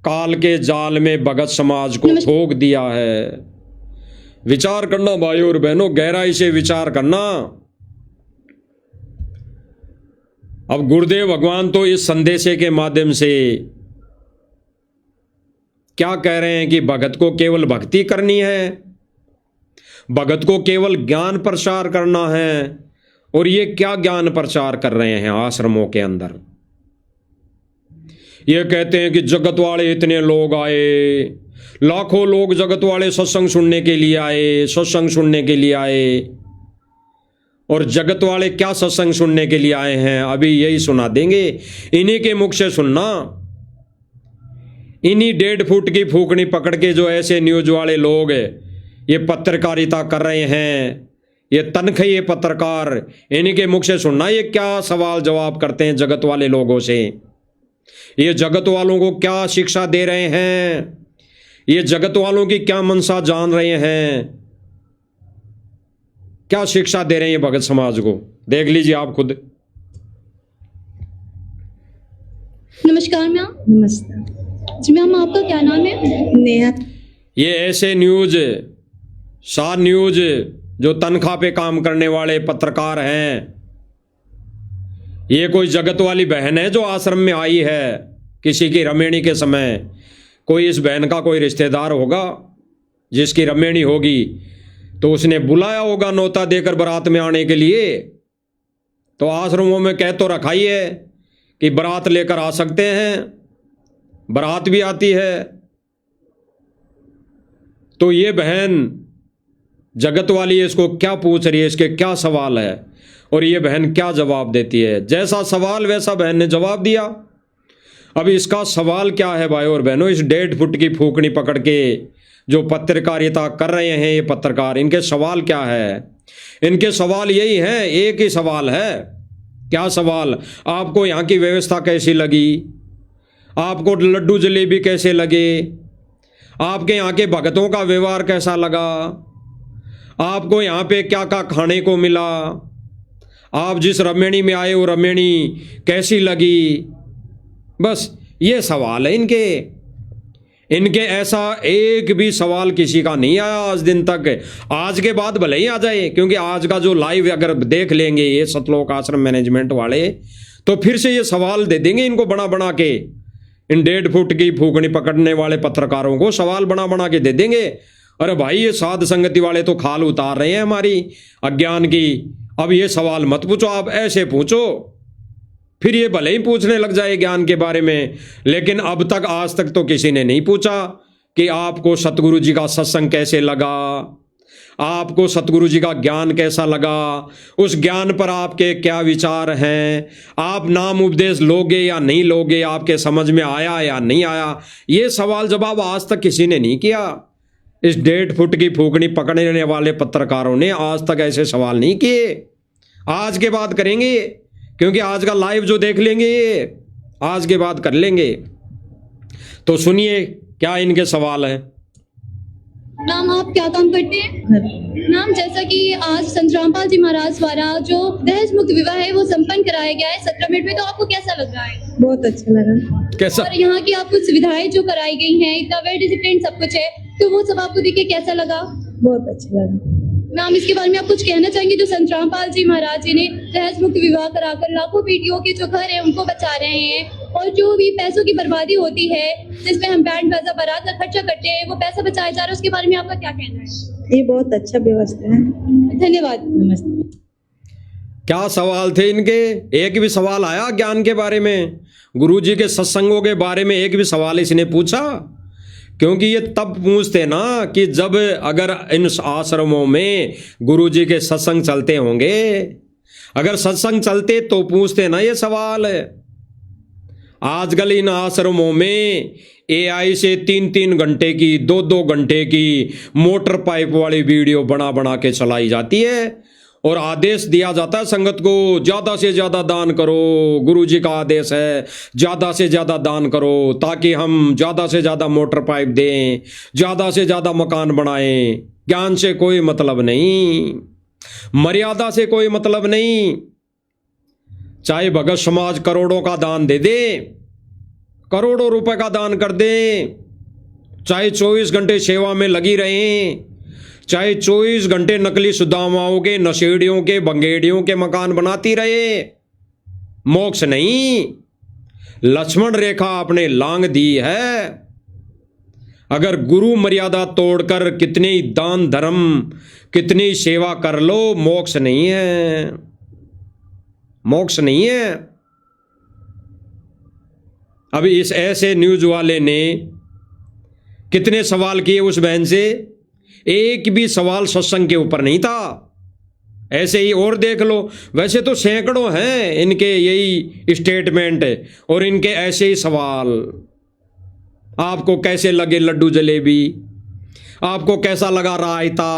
काल के जाल में भगत समाज को ठोक दिया है। विचार करना भाइयों और बहनों, गहराई से विचार करना। अब गुरुदेव भगवान तो इस संदेशे के माध्यम से क्या कह रहे हैं कि भगत को केवल भक्ति करनी है, भगत को केवल ज्ञान प्रचार करना है। और ये क्या ज्ञान प्रचार कर रहे हैं आश्रमों के अंदर? ये कहते हैं कि जगत वाले इतने लोग आए, लाखों लोग जगत वाले सत्संग सुनने के लिए आए, सत्संग सुनने के लिए आए। और जगत वाले क्या सत्संग सुनने के लिए आए हैं, अभी यही सुना देंगे। इन्हीं के मुख से सुनना। इन्हीं 1.5 फुट की फूकनी पकड़ के जो ऐसे न्यूज वाले लोग ये पत्रकारिता कर रहे हैं, ये तनख्वाही पत्रकार, इन्हीं के मुख से सुनना ये क्या सवाल जवाब करते हैं जगत वाले लोगों से। ये जगत वालों को क्या शिक्षा दे रहे हैं, ये जगत वालों की क्या मनसा जान रहे हैं, क्या शिक्षा दे रहे हैं भगत समाज को, देख लीजिए आप खुद। नमस्कार मैम। नमस्कार जी मैम, आपका क्या नाम है? नेहा। ये ऐसे न्यूज, सार न्यूज जो तनख्वाह पे काम करने वाले पत्रकार हैं, ये कोई जगत वाली बहन है जो आश्रम में आई है किसी की रमेणी के समय। कोई इस बहन का कोई रिश्तेदार होगा जिसकी रमेणी होगी, तो उसने बुलाया होगा नौता देकर बारात में आने के लिए। तो आश्रमों में कह तो रखा ही है कि बारात लेकर आ सकते हैं, बारात भी आती है। तो ये बहन जगत वाली इसको क्या पूछ रही है, इसके क्या सवाल है, और ये बहन क्या जवाब देती है। जैसा सवाल वैसा बहन ने जवाब दिया। अब इसका सवाल क्या है भाई और बहनों, इस 1.5 फुट की फूकनी पकड़ के जो पत्रकारिता कर रहे हैं ये पत्रकार, इनके सवाल क्या है? इनके सवाल यही हैं, एक ही सवाल है। क्या सवाल? आपको यहाँ की व्यवस्था कैसी लगी, आपको लड्डू जलेबी कैसे लगे, आपके यहाँ के भगतों का व्यवहार कैसा लगा, आपको यहाँ पे क्या क्या खाने को मिला, आप जिस रमेणी में आए वो रमेणी कैसी लगी। बस ये सवाल है इनके। इनके ऐसा एक भी सवाल किसी का नहीं आया आज दिन तक। आज के बाद भले ही आ जाए, क्योंकि आज का जो लाइव अगर देख लेंगे ये सतलोक आश्रम मैनेजमेंट वाले, तो फिर से ये सवाल दे देंगे इनको बना बना के। इन 1.5 फुट की फूकनी पकड़ने वाले पत्रकारों को सवाल बना बना के दे देंगे। अरे भाई ये साध संगति वाले तो खाल उतार रहे हैं हमारी अज्ञान की। अब ये सवाल मत पूछो, आप ऐसे पूछो। फिर ये भले ही पूछने लग जाए ज्ञान के बारे में, लेकिन अब तक आज तक तो किसी ने नहीं पूछा कि आपको सतगुरु जी का सत्संग कैसे लगा, आपको सतगुरु जी का ज्ञान कैसा लगा, उस ज्ञान पर आपके क्या विचार हैं, आप नाम उपदेश लोगे या नहीं लोगे, आपके समझ में आया या नहीं आया। ये सवाल जवाब आज तक किसी ने नहीं किया। इस 1.5 फुट की फूकनी पकड़ने वाले पत्रकारों ने आज तक ऐसे सवाल नहीं किए। आज के बाद करेंगे, क्योंकि आज का लाइव जो देख लेंगे ये आज के बाद कर लेंगे। तो सुनिए क्या इनके सवाल है। नाम आप क्या काम करते हैं? नाम जैसा कि आज संत रामपाल जी महाराज द्वारा जो दहेज मुक्त विवाह है वो संपन्न कराया गया है 17 मिनट में, तो आपको कैसा लग रहा है? बहुत अच्छा लगा। कैसा? और यहाँ की आपको सुविधाएं जो कराई गई हैं, इतना वेल डिसिप्लिन सब कुछ है, तो वो सब आपको देख के कैसा लगा? बहुत अच्छा लगा। मैम इसके बारे में आप कुछ कहना चाहेंगे? जो संत रामपाल जी महाराज जी ने दहेज मुक्त विवाह कराकर लाखों बेटियों के जो घर है उनको बचा रहे हैं, और जो भी पैसों की बर्बादी होती है जिसमें हम बैंड बाजा बारात का खर्चा करते हैं, वो पैसा बचाया जा रहा है, उसके बारे में आपका क्या कहना है? ये बहुत अच्छा व्यवस्था है। धन्यवाद। नमस्ते। क्या सवाल थे इनके? एक भी सवाल आया ज्ञान के बारे में? गुरुजी के सत्संगों के बारे में एक भी सवाल इसने पूछा? क्योंकि ये तब पूछते ना कि जब अगर इन आश्रमों में गुरुजी के सत्संग चलते होंगे, अगर सत्संग चलते तो पूछते ना ये सवाल। आजकल इन आश्रमों में AI से 3-3 घंटे की, 2-2 घंटे की मोटर पाइप वाली वीडियो बना बना के चलाई जाती है और आदेश दिया जाता है संगत को, ज़्यादा से ज़्यादा दान करो। गुरुजी का आदेश है ज़्यादा से ज़्यादा दान करो ताकि हम ज़्यादा से ज़्यादा मोटर पाइप दें, ज़्यादा से ज़्यादा मकान बनाएं। ज्ञान से कोई मतलब नहीं, मर्यादा से कोई मतलब नहीं। चाहे भगत समाज करोड़ों का दान दे दे, करोड़ों रुपए का दान कर दे, चाहे 24 घंटे सेवा में लगी रहें, चाहे 24 घंटे नकली सुदामाओं के, नशेड़ियों के, बंगेड़ियों के मकान बनाती रहे, मोक्ष नहीं। लक्ष्मण रेखा आपने लांग दी है। अगर गुरु मर्यादा तोड़कर कितने ही दान धर्म, कितनी सेवा कर लो, मोक्ष नहीं है, मोक्ष नहीं है। अब इस ऐसे न्यूज वाले ने कितने सवाल किए उस बहन से, एक भी सवाल सत्संग के ऊपर नहीं था। ऐसे ही और देख लो, वैसे तो सैकड़ों हैं इनके यही स्टेटमेंट और इनके ऐसे ही सवाल। आपको कैसे लगे लड्डू जलेबी, आपको कैसा लगा रायता,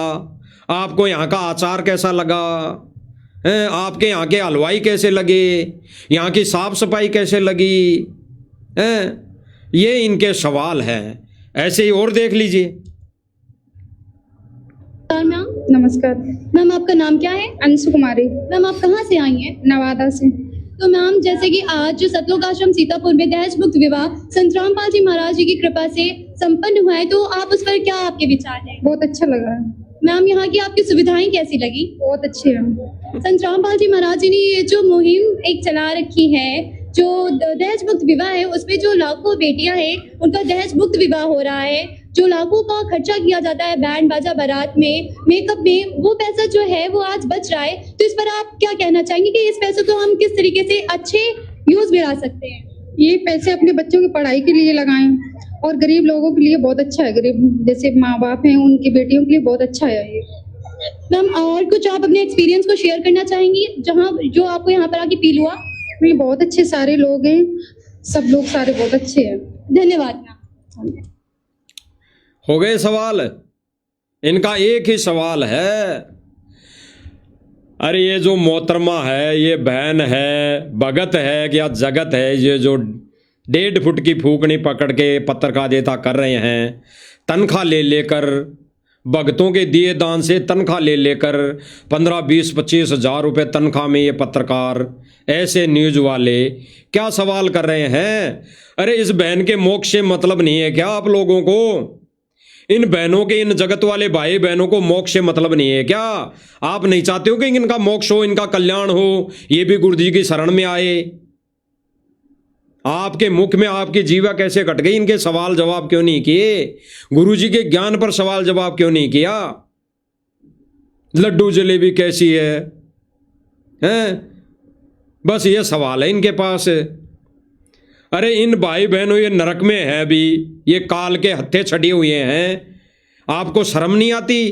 आपको यहाँ का अचार कैसा लगा, आपके यहाँ के हलवाई कैसे लगे, यहाँ की साफ सफाई कैसे लगी, ये इनके सवाल हैं। ऐसे ही और देख लीजिए। मैम नमस्कार। मैम आपका नाम क्या है? अंशु कुमारी, मैम आप कहाँ से आई हैं? नवादा से। तो मैम जैसे कि आज जो सतलोक आश्रम सीतापुर में दहेज मुक्त विवाह संत रामपाल जी महाराज जी की कृपा से संपन्न हुआ है, तो आप उस पर क्या आपके विचार हैं? बहुत अच्छा लगा। मैम यहाँ की आपकी सुविधाएं कैसी लगी? बहुत अच्छी है। संत रामपाल जी महाराज जी ने ये जो मुहिम एक चला रखी है, जो दहेज मुक्त विवाह है, उसमें जो लाखों बेटियां हैं उनका दहेज मुक्त विवाह हो रहा है, जो लाखों का खर्चा किया जाता है बैंड बाजा बारात में, मेकअप में, वो पैसा जो है वो आज बच रहा है। तो इस पर आप क्या कहना चाहेंगे कि इस पैसों को हम किस तरीके से अच्छे यूज में ला सकते हैं? ये पैसे अपने बच्चों की पढ़ाई के लिए लगाएं और गरीब लोगों के लिए बहुत अच्छा है। गरीब जैसे माँ बाप हैं उनकी बेटियों के लिए बहुत अच्छा है ये। मैम और कुछ आप अपने एक्सपीरियंस को शेयर करना चाहेंगी जहाँ जो आपको यहाँ पर आके फील हुआ? ये बहुत अच्छे सारे लोग हैं, सब लोग सारे बहुत अच्छे हैं। धन्यवाद मैम। हो गए सवाल? इनका एक ही सवाल है। अरे ये जो मोहतरमा है, ये बहन है, भगत है या जगत है, ये जो 1.5 फुट की फूकनी पकड़ के पत्रकारिता कर रहे हैं, तनख्वाह ले लेकर, भगतों के दिए दान से तनख्वाह ले लेकर 15, 20, 25 हज़ार रुपये तनख्वाह में ये पत्रकार, ऐसे न्यूज वाले क्या सवाल कर रहे हैं? अरे इस बहन के मोक्ष से मतलब नहीं है क्या आप लोगों को? इन बहनों के, इन जगत वाले भाई बहनों को मोक्ष से मतलब नहीं है क्या? आप नहीं चाहते हो कि इनका मोक्ष हो, इनका कल्याण हो, ये भी गुरु जी की शरण में आए? आपके मुख में आपकी जीवा कैसे कट गई? इनके सवाल जवाब क्यों नहीं किए? गुरु जी के ज्ञान पर सवाल जवाब क्यों नहीं किया? लड्डू जलेबी कैसी है, हैं? बस ये सवाल है इनके पास। अरे इन भाई बहनों, ये नरक में है अभी, ये काल के हत्थे छड़े हुए हैं, आपको शर्म नहीं आती?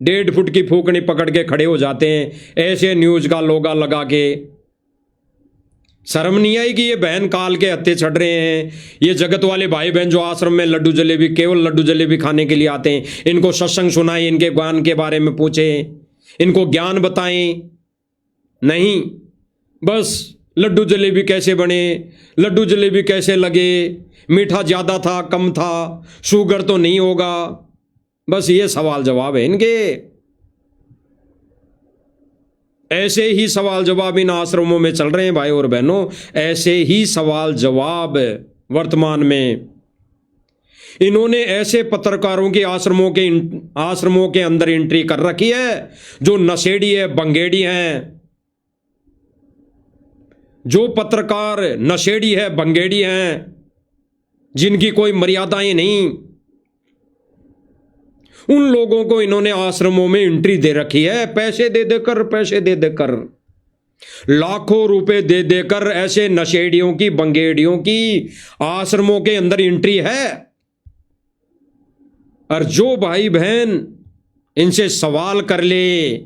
1.5 फुट की फूकनी पकड़ के खड़े हो जाते हैं ऐसे न्यूज का लोगा लगा के। शर्म नहीं आई कि ये बहन काल के हत्थे चढ़ रहे हैं? ये जगत वाले भाई बहन जो आश्रम में लड्डू जलेबी, केवल लड्डू जलेबी खाने के लिए आते हैं, इनको सत्संग सुनाएं, इनके ज्ञान के बारे में पूछें, इनको ज्ञान बताएं। नहीं, बस लड्डू जलेबी कैसे बने, लड्डू जलेबी कैसे लगे, मीठा ज़्यादा था कम था, शुगर तो नहीं होगा, बस ये सवाल जवाब है इनके। ऐसे ही सवाल जवाब इन आश्रमों में चल रहे हैं भाई और बहनों, ऐसे ही सवाल जवाब वर्तमान में। इन्होंने ऐसे पत्रकारों की आश्रमों के अंदर एंट्री कर रखी है जो नशेड़ी है, बंगेड़ी हैं। जो पत्रकार नशेड़ी है, बंगेड़ी हैं, जिनकी कोई मर्यादाएं नहीं, उन लोगों को इन्होंने आश्रमों में एंट्री दे रखी है, पैसे दे देकर, पैसे दे देकर। लाखों रुपए दे देकर ऐसे नशेड़ियों की बंगेड़ियों की आश्रमों के अंदर एंट्री है। और जो भाई बहन इनसे सवाल कर ले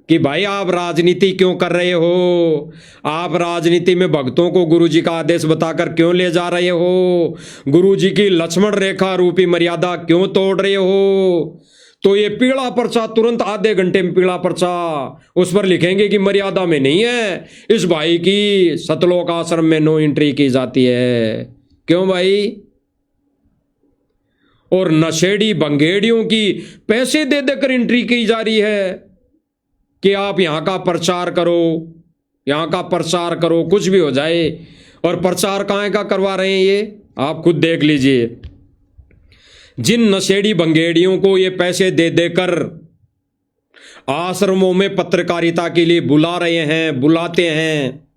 कि भाई आप राजनीति क्यों कर रहे हो, आप राजनीति में भक्तों को गुरुजी का आदेश बताकर क्यों ले जा रहे हो, गुरुजी की लक्ष्मण रेखा रूपी मर्यादा क्यों तोड़ रहे हो, तो ये पीला पर्चा तुरंत आधे घंटे में पीला पर्चा उस पर लिखेंगे कि मर्यादा में नहीं है, इस भाई की सतलोक आश्रम में नो एंट्री की जाती है। क्यों भाई? और नशेड़ी बंगेड़ियों की पैसे दे देकर एंट्री की जा रही है कि आप यहां का प्रचार करो, यहां का प्रचार करो, कुछ भी हो जाए। और प्रचार कहां का करवा रहे हैं ये आप खुद देख लीजिए। जिन नशेड़ी बंगेड़ियों को ये पैसे दे देकर आश्रमों में पत्रकारिता के लिए बुला रहे हैं, बुलाते हैं,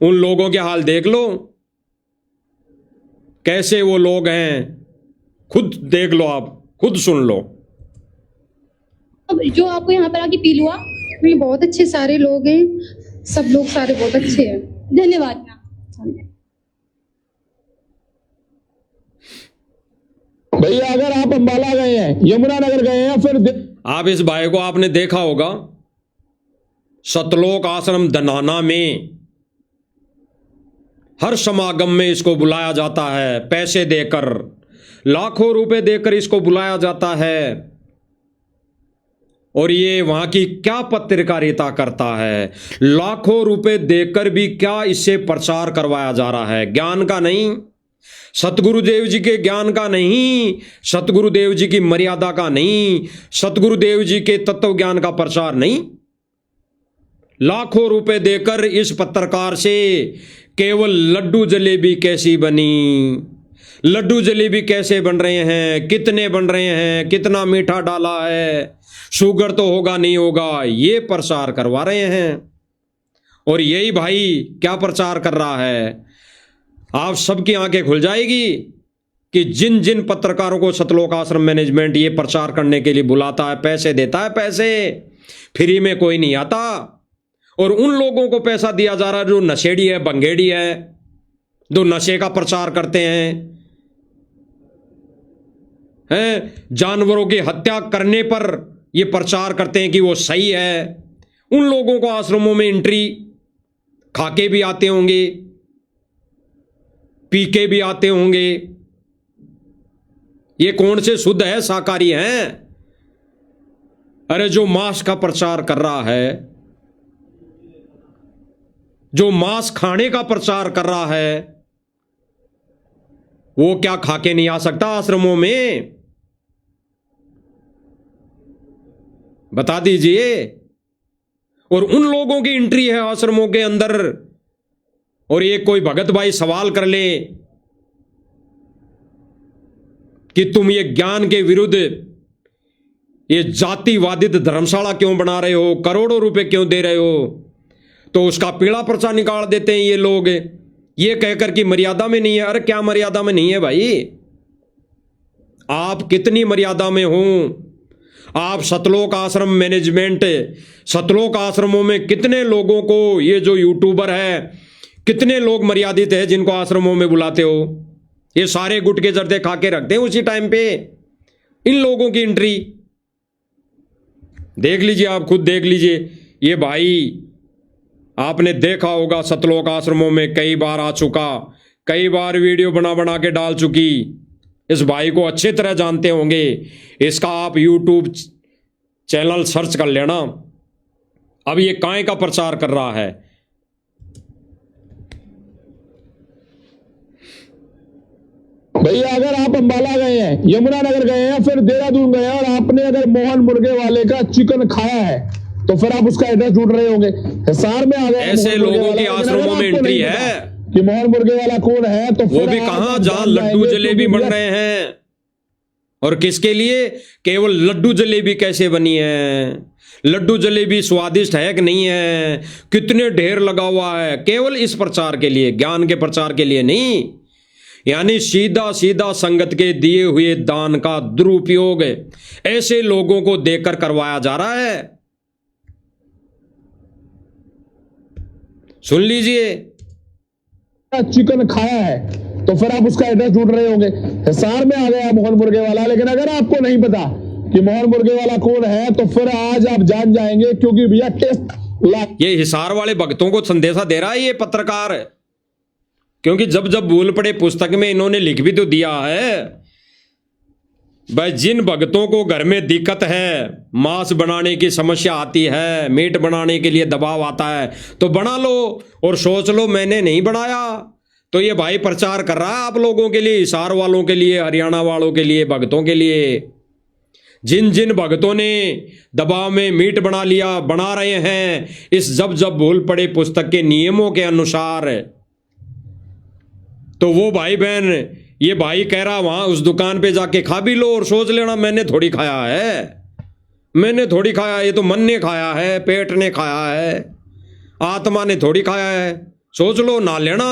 उन लोगों के हाल देख लो कैसे वो लोग हैं। खुद देख लो, आप खुद सुन लो। अब जो आपको यहाँ पर आके फील हुआ? ये बहुत अच्छे सारे लोग हैं, सब लोग सारे बहुत अच्छे हैं। धन्यवाद। भैया अगर आप अंबाला गए हैं, यमुना नगर गए हैं, फिर आप इस भाई को आपने देखा होगा सतलोक आश्रम धनाना में हर समागम में इसको बुलाया जाता है, पैसे देकर, लाखों रुपए देकर इसको बुलाया जाता है। और ये वहां की क्या पत्रकारिता करता है, लाखों रुपए देकर भी क्या इससे प्रचार करवाया जा रहा है। ज्ञान का नहीं, सतगुरुदेव जी के ज्ञान का नहीं, सतगुरुदेव जी की मर्यादा का नहीं, सतगुरुदेव जी के तत्व ज्ञान का प्रचार नहीं। लाखों रुपए देकर इस पत्रकार से केवल लड्डू जलेबी कैसी बनी, लड्डू जलेबी कैसे बन रहे हैं, कितने बन रहे हैं, कितना मीठा डाला है, शुगर तो होगा नहीं होगा, ये प्रचार करवा रहे हैं। और यही भाई क्या प्रचार कर रहा है, आप सबकी आंखें खुल जाएगी कि जिन जिन पत्रकारों को सतलोक आश्रम मैनेजमेंट ये प्रचार करने के लिए बुलाता है, पैसे देता है, पैसे फ्री में कोई नहीं आता। और उन लोगों को पैसा दिया जा रहा है जो नशेड़ी है, बंगेड़ी है, जो नशे का प्रचार करते हैं, जानवरों की हत्या करने पर ये प्रचार करते हैं कि वो सही है। उन लोगों को आश्रमों में एंट्री खाके भी आते होंगे, पी के भी आते होंगे। ये कौन से शुद्ध है, शाकाहारी हैं? अरे जो मांस का प्रचार कर रहा है, जो मांस खाने का प्रचार कर रहा है, वो क्या खाके नहीं आ सकता आश्रमों में? बता दीजिए। और उन लोगों की एंट्री है आश्रमों के अंदर। और ये कोई भगत भाई सवाल कर ले कि तुम ये ज्ञान के विरुद्ध ये जातिवादित धर्मशाला क्यों बना रहे हो, करोड़ों रुपए क्यों दे रहे हो, तो उसका पीला पर्चा निकाल देते हैं ये लोग, ये कहकर कि मर्यादा में नहीं है। अरे क्या मर्यादा में नहीं है भाई? आप कितनी मर्यादा में हो? आप सतलोक आश्रम मैनेजमेंट, सतलोक आश्रमों में कितने लोगों को, ये जो यूट्यूबर है, कितने लोग मर्यादित है जिनको आश्रमों में बुलाते हो? ये सारे गुटके जर्दे खा के रखते हैं उसी टाइम पे। इन लोगों की एंट्री देख लीजिए, आप खुद देख लीजिए। ये भाई आपने देखा होगा सतलोक आश्रमों में कई बार आ चुका, कई बार वीडियो बना बना के डाल चुकी। इस भाई को अच्छे तरह जानते होंगे। इसका आप यूट्यूब चैनल सर्च कर लेना। अब ये काय का प्रचार कर रहा है? भैया अगर आप अंबाला गए हैं, यमुना नगर गए हैं, फिर देहरादून गए हैं और आपने अगर मोहन मुर्गे वाले का चिकन खाया है तो फिर आप उसका एड्रेस ढूंढ रहे होंगे। हिसार में आ गए ऐसे लोगों की आश्रमों में एंट्री है कि मोहन मुर्गे वाला कौन है, तो वो भी कहां, जहां लड्डू जलेबी बन रहे हैं। और किसके लिए? केवल लड्डू जलेबी कैसे बनी है, लड्डू जलेबी स्वादिष्ट है कि नहीं है, कितने ढेर लगा हुआ है, केवल इस प्रचार के लिए, ज्ञान के प्रचार के लिए नहीं। यानी सीधा सीधा संगत के दिए हुए दान का दुरुपयोग ऐसे लोगों को देकर करवाया जा रहा है। सुन लीजिए। चिकन खाया है तो फिर आप उसका एड्रेस ढूंढ रहे होंगे। हिसार में आ गया मोहन मुर्गे वाला, लेकिन अगर आपको नहीं पता कि मोहन मुर्गे वाला कौन है तो फिर आज आप जान जाएंगे, क्योंकि भैया टेस्ट ये हिसार वाले भक्तों को संदेशा दे रहा है ये पत्रकार, क्योंकि जब जब भूल पड़े पुस्तक में इन्होंने लिख भी तो दिया है भाई, जिन भक्तों को घर में दिक्कत है, मांस बनाने की समस्या आती है, मीट बनाने के लिए दबाव आता है, तो बना लो और सोच लो मैंने नहीं बनाया। तो ये भाई प्रचार कर रहा है आप लोगों के लिए, हिसार वालों के लिए, हरियाणा वालों के लिए, भक्तों के लिए। जिन जिन भक्तों ने दबाव में मीट बना लिया, बना रहे हैं इस जब जब भूल पड़े पुस्तक के नियमों के अनुसार, तो वो भाई बहन, ये भाई कह रहा वहां उस दुकान पे जाके खा भी लो और सोच लेना मैंने थोड़ी खाया है, मैंने थोड़ी खाया, ये तो मन ने खाया है, पेट ने खाया है, आत्मा ने थोड़ी खाया है। सोच लो, नहा लेना,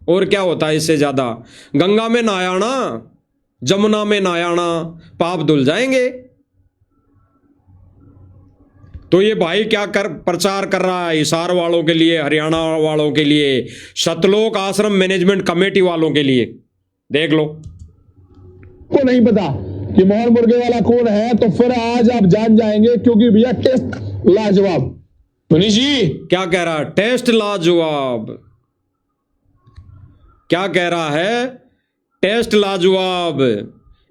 और क्या होता है इससे ज्यादा। गंगा में नहायाना, जमुना में नहायाना, पाप धुल जाएंगे। तो ये भाई क्या प्रचार कर रहा है हिसार वालों के लिए, हरियाणा वालों के लिए, सतलोक आश्रम मैनेजमेंट कमेटी वालों के लिए। देख लो, को नहीं पता कि मोहन मुर्गे वाला कौन है तो फिर आज आप जान जाएंगे, क्योंकि भैया टेस्ट लाजवाब। मनीष जी क्या कह रहा है? टेस्ट लाजवाब। क्या कह रहा है? टेस्ट लाजवाब।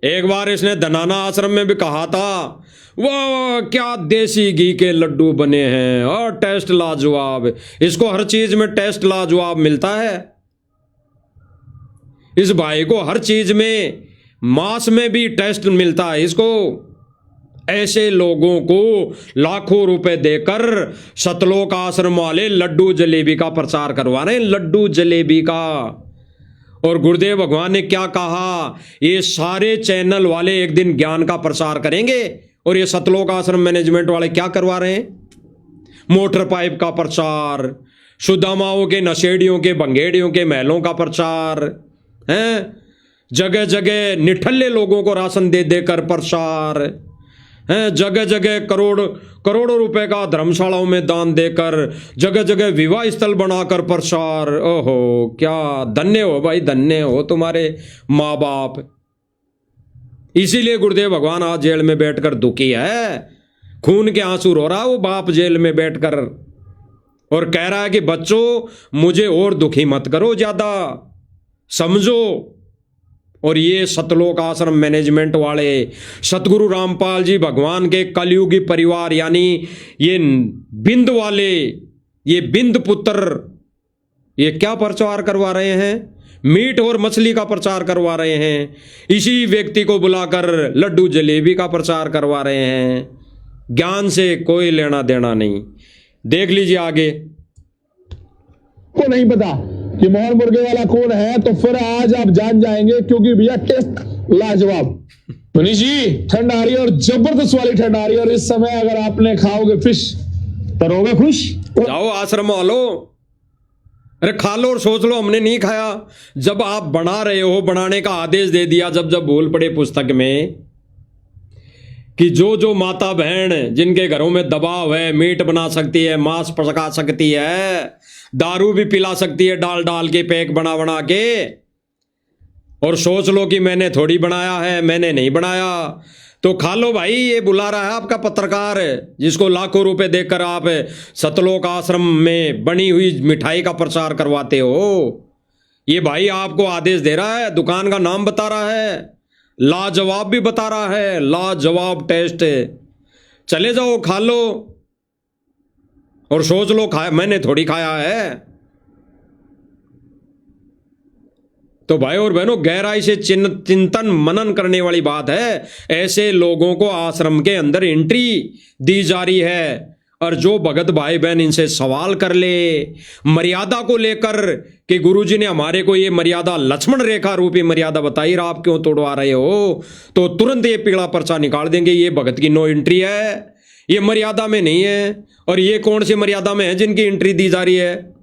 एक बार इसने धनाना आश्रम में भी कहा था, वाह क्या देसी घी के लड्डू बने हैं और टेस्ट लाजवाब। इसको हर चीज में टेस्ट लाजवाब मिलता है। इस भाई को हर चीज में, मांस में भी टेस्ट मिलता है इसको। ऐसे लोगों को लाखों रुपए देकर सतलोक आश्रम वाले लड्डू जलेबी का प्रचार करवा रहे हैं, लड्डू जलेबी का। और गुरुदेव भगवान ने क्या कहा, ये सारे चैनल वाले एक दिन ज्ञान का प्रचार करेंगे, और ये सतलोक आश्रम मैनेजमेंट वाले क्या करवा रहे हैं? मोटर पाइप का प्रचार, सुदामाओं के, नशेड़ियों के, भंगेड़ियों के महलों का प्रचार हैं, जगह जगह निठल्ले लोगों को राशन दे देकर प्रचार हैं, जगह जगह करोड़ों रुपए का धर्मशालाओं में दान देकर, जगह जगह विवाह स्थल बनाकर प्रचार। ओहो, क्या धन्य हो भाई, धन्य हो तुम्हारे माँ बाप। इसीलिए गुरुदेव भगवान आज जेल में बैठकर दुखी है, खून के आंसू रो रहा है वो बाप जेल में बैठकर, और कह रहा है कि बच्चों मुझे और दुखी मत करो ज्यादा, समझो। और ये सतलोक आश्रम मैनेजमेंट वाले, सतगुरु रामपाल जी भगवान के कलयुगी परिवार, यानी ये बिंद वाले, ये बिंद पुत्र, ये क्या प्रचार करवा रहे हैं? मीट और मछली का प्रचार करवा रहे हैं। इसी व्यक्ति को बुलाकर लड्डू जलेबी का प्रचार करवा रहे हैं। ज्ञान से कोई लेना देना नहीं। देख लीजिए आगे। को नहीं पता कि मोहन मुर्गे वाला कौन है तो फिर आज आप जान जाएंगे, क्योंकि भैया टेस्ट लाजवाब। मनीष जी ठंड आ रही है, और जबरदस्त वाली ठंड आ रही है, और इस समय अगर आपने खाओगे फिश तो रहोगे खुश। जाओ आश्रम वालों, अरे खा लो और सोच लो हमने नहीं खाया। जब आप बना रहे हो, बनाने का आदेश दे दिया जब जब भूल पड़े पुस्तक में, कि जो जो माता बहन जिनके घरों में दबाव है, मीट बना सकती है, मांस पका सकती है, दारू भी पिला सकती है डाल डाल के, पैक बना बना के, और सोच लो कि मैंने थोड़ी बनाया है, मैंने नहीं बनाया, तो खा लो भाई। ये बुला रहा है आपका पत्रकार, जिसको लाखों रुपए देकर आप सतलोक आश्रम में बनी हुई मिठाई का प्रचार करवाते हो। ये भाई आपको आदेश दे रहा है, दुकान का नाम बता रहा है, लाजवाब भी बता रहा है, लाजवाब टेस्ट। चले जाओ खा लो और सोच लो खाया, मैंने थोड़ी खाया है। तो भाई और बहनों, गहराई से चिंतन मनन करने वाली बात है। ऐसे लोगों को आश्रम के अंदर एंट्री दी जा रही है, और जो भगत भाई बहन इनसे सवाल कर ले मर्यादा को लेकर कि गुरुजी ने हमारे को ये मर्यादा, लक्ष्मण रेखा रूपी मर्यादा बताई, आप क्यों तोड़वा रहे हो, तो तुरंत ये पीला पर्चा निकाल देंगे। ये भगत की नो एंट्री है, ये मर्यादा में नहीं है। और ये कौन सी मर्यादा में है जिनकी एंट्री दी जा रही है?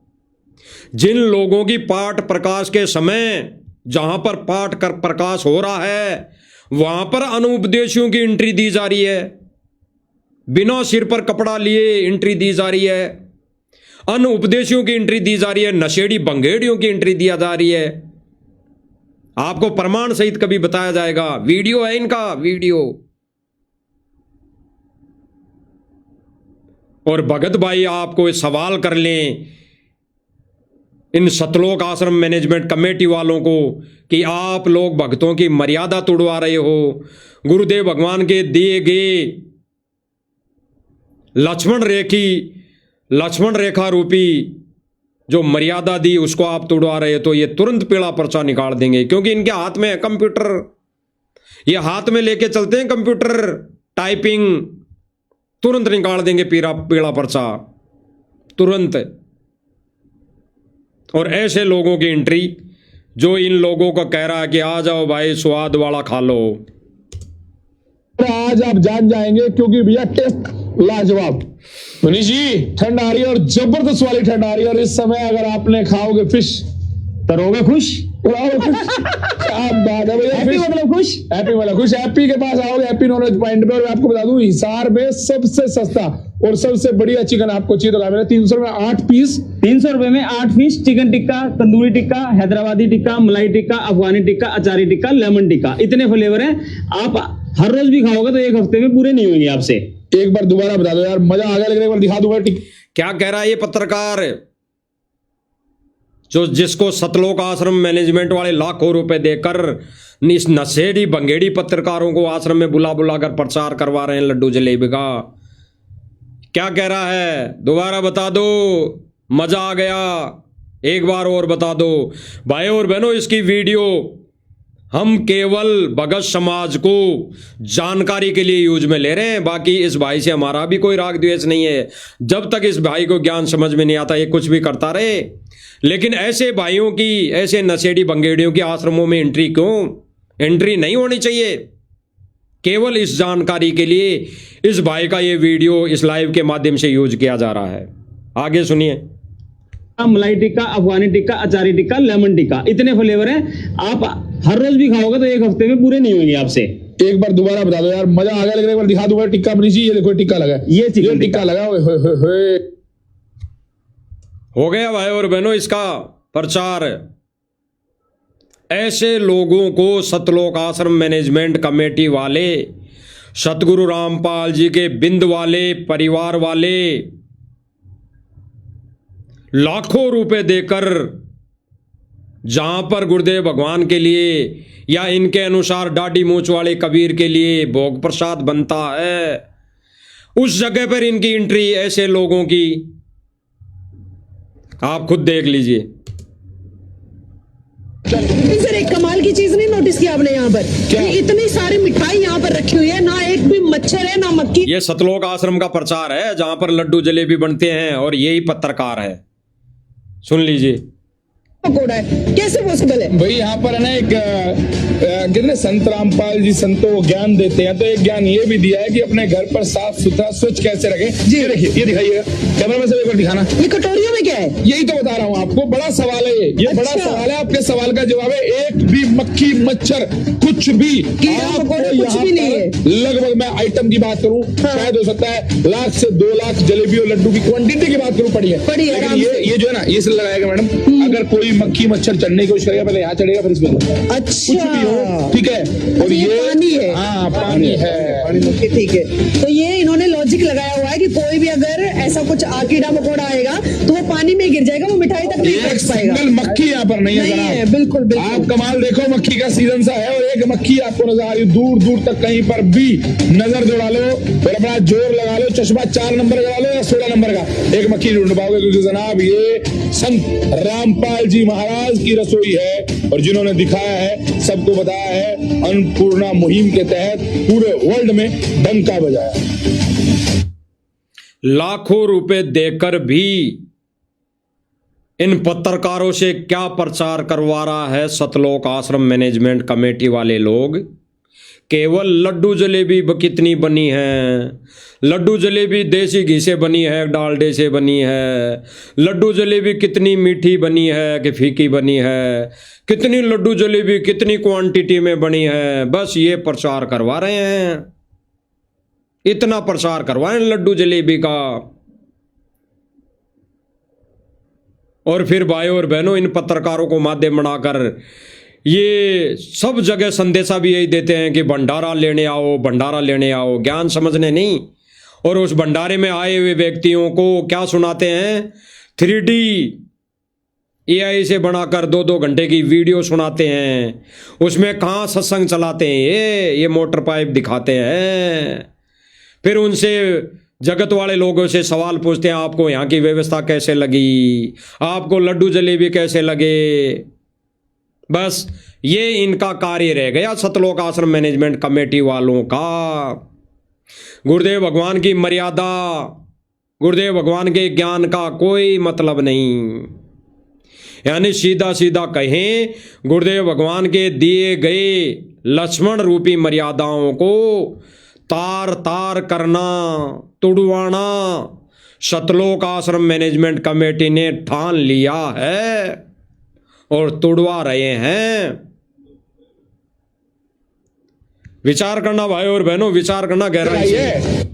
जिन लोगों की पाठ प्रकाश के समय, जहां पर पाठ कर प्रकाश हो रहा है, वहां पर अनुपदेशियों की एंट्री दी जा रही है, बिना सिर पर कपड़ा लिए एंट्री दी जा रही है। अन उपदेशियों की एंट्री दी जा रही है, नशेड़ी बंगेड़ियों की एंट्री दिया जा रही है। आपको प्रमाण सहित कभी बताया जाएगा, वीडियो है इनका, वीडियो। और भगत भाई आपको सवाल कर लें इन सतलोक आश्रम मैनेजमेंट कमेटी वालों को कि आप लोग भक्तों की मर्यादा तोड़वा रहे हो। गुरुदेव भगवान के दिए गए लक्ष्मण रेखा रूपी जो मर्यादा दी उसको आप तोड़वा रहे हो, तो ये तुरंत पीला पर्चा निकाल देंगे, क्योंकि इनके हाथ में है कंप्यूटर। ये हाथ में लेके चलते हैं कंप्यूटर, टाइपिंग, तुरंत निकाल देंगे पीला पर्चा तुरंत। और ऐसे लोगों की एंट्री जो इन लोगों को कह रहा है कि आ जाओ भाई स्वाद वाला खा लो। आज आप जान जाएंगे, क्योंकि भैया टेस्ट लाजवाब। मनीष जी, ठंड आ रही है और जबरदस्त वाली ठंड आ रही है, और इस समय अगर आपने खाओगे फिश तो रहोगे खुश। क्या बात है भैया, हैप्पी मतलब खुश, हैप्पी मतलब खुश। हैप्पी के पास आओगे, हैप्पी नॉलेज पॉइंट पे, और मैं आपको बता दूं हिसार में सबसे सस्ता और सबसे बढ़िया चिकन आपको चाहिए तो मिलेगा 300 में 8 पीस। 300 रुपए में 8 पीस चिकन टिक्का, तंदूरी टिक्का, हैदराबादी टिक्का, मलाई टिक्का, अफगानी टिक्का, अचारी टिक्का, लेमन टिक्का, इतने फ्लेवर हैं। आप हर रोज भी खाओगे तो एक हफ्ते में पूरे नहीं होंगे आपसे। एक बार दोबारा बता दो यार, मजा आ गया, लेकिन एक बार दिखा दूंगा। क्या कह रहा है ये पत्रकार जो जिसको सतलोक आश्रम मैनेजमेंट वाले लाखों रुपए देकर इस नशेड़ी बंगेड़ी पत्रकारों को आश्रम में बुला बुलाकर प्रचार करवा रहे हैं लड्डू जलेबी का। क्या कह रहा है दोबारा बता दो, मजा आ गया, एक बार और बता दो। भाई और बहनों, इसकी वीडियो हम केवल भगत समाज को जानकारी के लिए यूज में ले रहे हैं, बाकी इस भाई से हमारा भी कोई राग द्वेष नहीं है। जब तक इस भाई को ज्ञान समझ में नहीं आता ये कुछ भी करता रहे, लेकिन ऐसे भाइयों की, ऐसे नशेड़ी बंगेड़ियों की आश्रमों में एंट्री नहीं होनी चाहिए। केवल इस जानकारी के लिए इस भाई का ये वीडियो इस लाइव के माध्यम से यूज किया जा रहा है। आगे सुनिए। मलाई टिक्का, अफगानी टिक्का, अचारी टिक्का, लेमन टिक्का, इतने फ्लेवर हैं। आप हर रोज भी खाओगे तो एक हफ्ते में पूरे नहीं होंगे आपसे। एक बार दोबारा बता दो यार, मजा आ गया, लेकिन एक बार दिखा दूंगा। टिक्का मनीष जी, ये देखो टिक्का लगा है, ये चिकन टिक्का लगा हो गया भाई और बहनों इसका प्रचार। ऐसे लोगों को सतलोक आश्रम मैनेजमेंट कमेटी वाले, सतगुरु रामपाल जी के बिंद वाले परिवार वाले लाखों रुपए देकर, जहां पर गुरुदेव भगवान के लिए या इनके अनुसार दाढ़ी मूंछ वाले कबीर के लिए भोग प्रसाद बनता है, उस जगह पर इनकी एंट्री ऐसे लोगों की आप खुद देख लीजिए। सर एक कमाल की चीज नहीं नोटिस की आपने यहाँ पर? कि इतनी सारी मिठाई यहाँ पर रखी हुई है, ना एक भी मच्छर है ना मक्खी। ये सतलोक आश्रम का प्रचार है जहां पर लड्डू जलेबी बनते हैं, और यही पत्रकार है, सुन लीजिए। पकोड़ा है, कैसे पॉसिबल है भाई? यहाँ पर है ना एक कितने संत रामपाल जी संतों को ज्ञान देते हैं, तो एक ज्ञान ये भी दिया है कि अपने घर पर साफ सुथरा स्वच्छ कैसे रखें। जी देखिए, ये दिखाइएगा कैमरा में से एक बार दिखाना। ये कटोरियों में क्या है? यही तो बता रहा हूँ आपको, बड़ा सवाल है ये। अच्छा। बड़ा सवाल है, आपके सवाल का जवाब है एक भी मक्खी मच्छर कुछ भी कीड़ा कुछ भी नहीं है। लगभग मैं आइटम की बात करूँ, शायद हो सकता है 1 से 2 लाख जलेबी और लड्डू की क्वांटिटी की बात करूँ, पड़ी है। ये जो है ना, ये लगाएगा मैडम, अगर कोई मक्खी मच्छर चढ़ने की कोशिश करेगा, पहले यहाँ चढ़ेगा फिर इसमें। अच्छा, कुछ भी हो, ठीक है। और ये पानी है। हाँ, पानी है, ठीक है। तो ये इन्होंने लॉजिक लगाया हुआ है कि कोई भी अगर ऐसा कुछ कीड़ा मकोड़ा आएगा तो वो पानी में गिर जाएगा, वो मिठाई तक नहीं पहुंच पाएगा। सिंगल मक्खी यहाँ पर नहीं है, बिल्कुल बिल्कुल। आप कमाल देखो, मक्खी का सीजन सा है और एक मक्खी आपको नजर आ रही है दूर दूर तक। कहीं पर भी नजर दौड़ा लो और अपना जोर लगा लो, चश्मा 4 नंबर लगा लो या 16 नंबर का, एक मक्खी ढूंढ पाओगे, क्योंकि जनाब ये संत रामपाल जी महाराज की रसोई है, और जिन्होंने दिखाया है, सबको बताया है, अन्नपूर्णा मुहिम के तहत पूरे वर्ल्ड में डंका बजाया। लाखों रुपए देकर भी इन पत्रकारों से क्या प्रचार करवा रहा है सतलोक आश्रम मैनेजमेंट कमेटी वाले लोग। केवल लड्डू जलेबी कितनी बनी है, लड्डू जलेबी देसी घी से बनी है, डालडे से बनी है, लड्डू जलेबी कितनी मीठी बनी है कि फीकी बनी है, कितनी लड्डू जलेबी कितनी क्वांटिटी में बनी है, बस ये प्रचार करवा रहे हैं। इतना प्रचार करवाएं लड्डू जलेबी का। और फिर भाइयों और बहनों, इन पत्रकारों को माध्यम बनाकर ये सब जगह संदेशा भी यही देते हैं कि भंडारा लेने आओ, भंडारा लेने आओ, ज्ञान समझने नहीं। और उस भंडारे में आए हुए व्यक्तियों को क्या सुनाते हैं? 3D AI से बनाकर 2-2 घंटे की वीडियो सुनाते हैं। उसमें कहाँ सत्संग चलाते हैं, ये मोटर पाइप दिखाते हैं। फिर उनसे जगत वाले लोगों से सवाल पूछते हैं, आपको यहाँ की व्यवस्था कैसे लगी, आपको लड्डू जलेबी कैसे लगे। बस ये इनका कार्य रह गया सतलोक आश्रम मैनेजमेंट कमेटी वालों का। गुरुदेव भगवान की मर्यादा, गुरुदेव भगवान के ज्ञान का कोई मतलब नहीं। यानी सीधा सीधा कहें, गुरुदेव भगवान के दिए गए लक्ष्मण रूपी मर्यादाओं को तार तार करना, तुड़वाना सतलोक आश्रम मैनेजमेंट कमेटी ने ठान लिया है और तुड़वा रहे हैं। विचार करना भाई और बहनों, विचार करना गहराई से।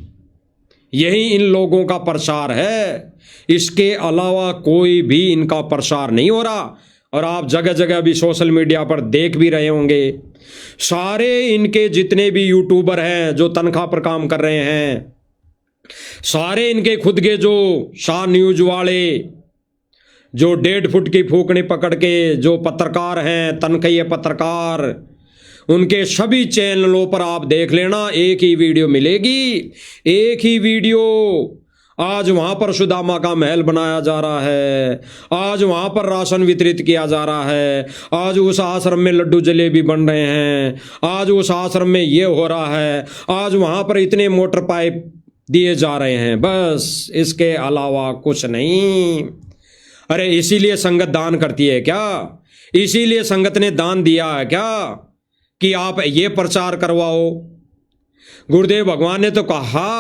यही इन लोगों का प्रसार है, इसके अलावा कोई भी इनका प्रसार नहीं हो रहा। और आप जगह जगह भी सोशल मीडिया पर देख भी रहे होंगे, सारे इनके जितने भी यूट्यूबर हैं जो तनख्वाह पर काम कर रहे हैं, सारे इनके खुद के जो शाह न्यूज वाले, जो 1.5 फुट की फूकनी पकड़ के जो पत्रकार हैं, तनख्वाही पत्रकार, उनके सभी चैनलों पर आप देख लेना, एक ही वीडियो मिलेगी, एक ही वीडियो। आज वहां पर सुदामा का महल बनाया जा रहा है, आज वहां पर राशन वितरित किया जा रहा है, आज उस आश्रम में लड्डू जलेबी बन रहे हैं, आज उस आश्रम में ये हो रहा है, आज वहां पर इतने मोटर पाइप दिए जा रहे हैं। बस इसके अलावा कुछ नहीं। अरे इसीलिए संगत दान करती है क्या? इसीलिए संगत ने दान दिया है क्या कि आप ये प्रचार करवाओ? गुरुदेव भगवान ने तो कहा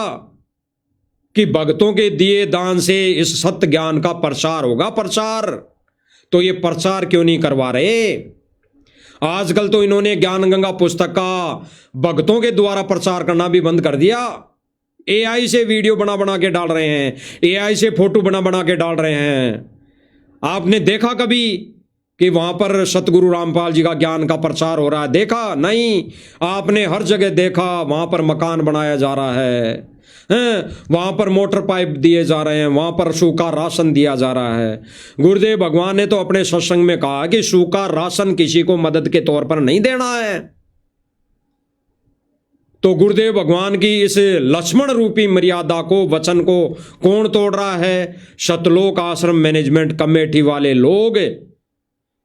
कि भक्तों के दिए दान से इस सत्य ज्ञान का प्रचार होगा, प्रचार। तो ये प्रचार क्यों नहीं करवा रहे? आजकल तो इन्होंने ज्ञान गंगा पुस्तक का भक्तों के द्वारा प्रचार करना भी बंद कर दिया। AI से वीडियो बना बना के डाल रहे हैं, AI से फोटो बना बना के डाल रहे हैं। आपने देखा कभी कि वहां पर सतगुरु रामपाल जी का ज्ञान का प्रचार हो रहा है? देखा नहीं। आपने हर जगह देखा वहां पर मकान बनाया जा रहा है, वहां पर मोटर पाइप दिए जा रहे हैं, वहां पर सूखा राशन दिया जा रहा है। गुरुदेव भगवान ने तो अपने सत्संग में कहा कि सूखा राशन किसी को मदद के तौर पर नहीं देना है। तो गुरुदेव भगवान की इस लक्ष्मण रूपी मर्यादा को, वचन को कौन तोड़ रहा है? सतलोक आश्रम मैनेजमेंट कमेटी वाले लोग,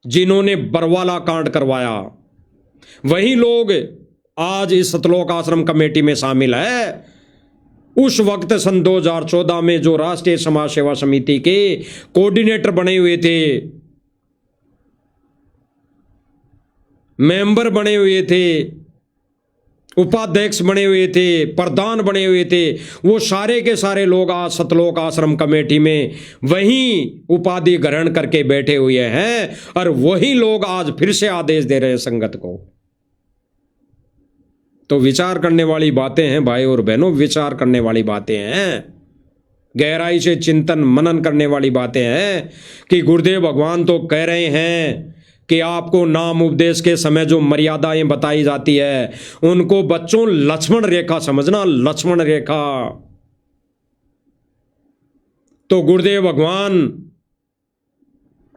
जिन्होंने बरवाला कांड करवाया। वही लोग आज इस सतलोक आश्रम कमेटी में शामिल है। उस वक्त सन 2014 में जो राष्ट्रीय समाज सेवा समिति के कोऑर्डिनेटर बने हुए थे, मेंबर बने हुए थे, उपाध्यक्ष बने हुए थे, प्रधान बने हुए थे, वो सारे के सारे लोग आज सतलोक आश्रम कमेटी में वही उपाधि ग्रहण करके बैठे हुए हैं। और वही लोग आज फिर से आदेश दे रहे हैं संगत को। तो विचार करने वाली बातें हैं भाई और बहनों, विचार करने वाली बातें हैं, गहराई से चिंतन मनन करने वाली बातें हैं कि गुरुदेव भगवान तो कह रहे हैं कि आपको नाम उपदेश के समय जो मर्यादाएं बताई जाती है, उनको बच्चों लक्ष्मण रेखा समझना, लक्ष्मण रेखा। तो गुरुदेव भगवान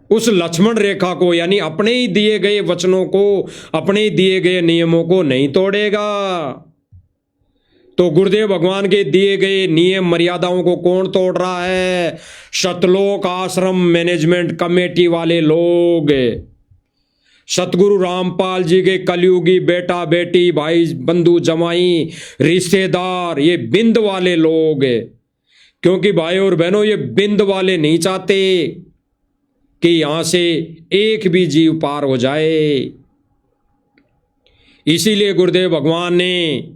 उस लक्ष्मण रेखा को, यानी अपने ही दिए गए वचनों को, अपने ही दिए गए नियमों को नहीं तोड़ेगा। तो गुरुदेव भगवान के दिए गए नियम मर्यादाओं को कौन तोड़ रहा है? सतलोक आश्रम मैनेजमेंट कमेटी वाले लोग, सतगुरु रामपाल जी के कलयुगी बेटा बेटी, भाई बंधु जमाई, रिश्तेदार, ये बिंद वाले लोग। क्योंकि भाई और बहनों, ये बिंद वाले नहीं चाहते कि यहां से एक भी जीव पार हो जाए। इसीलिए गुरुदेव भगवान ने,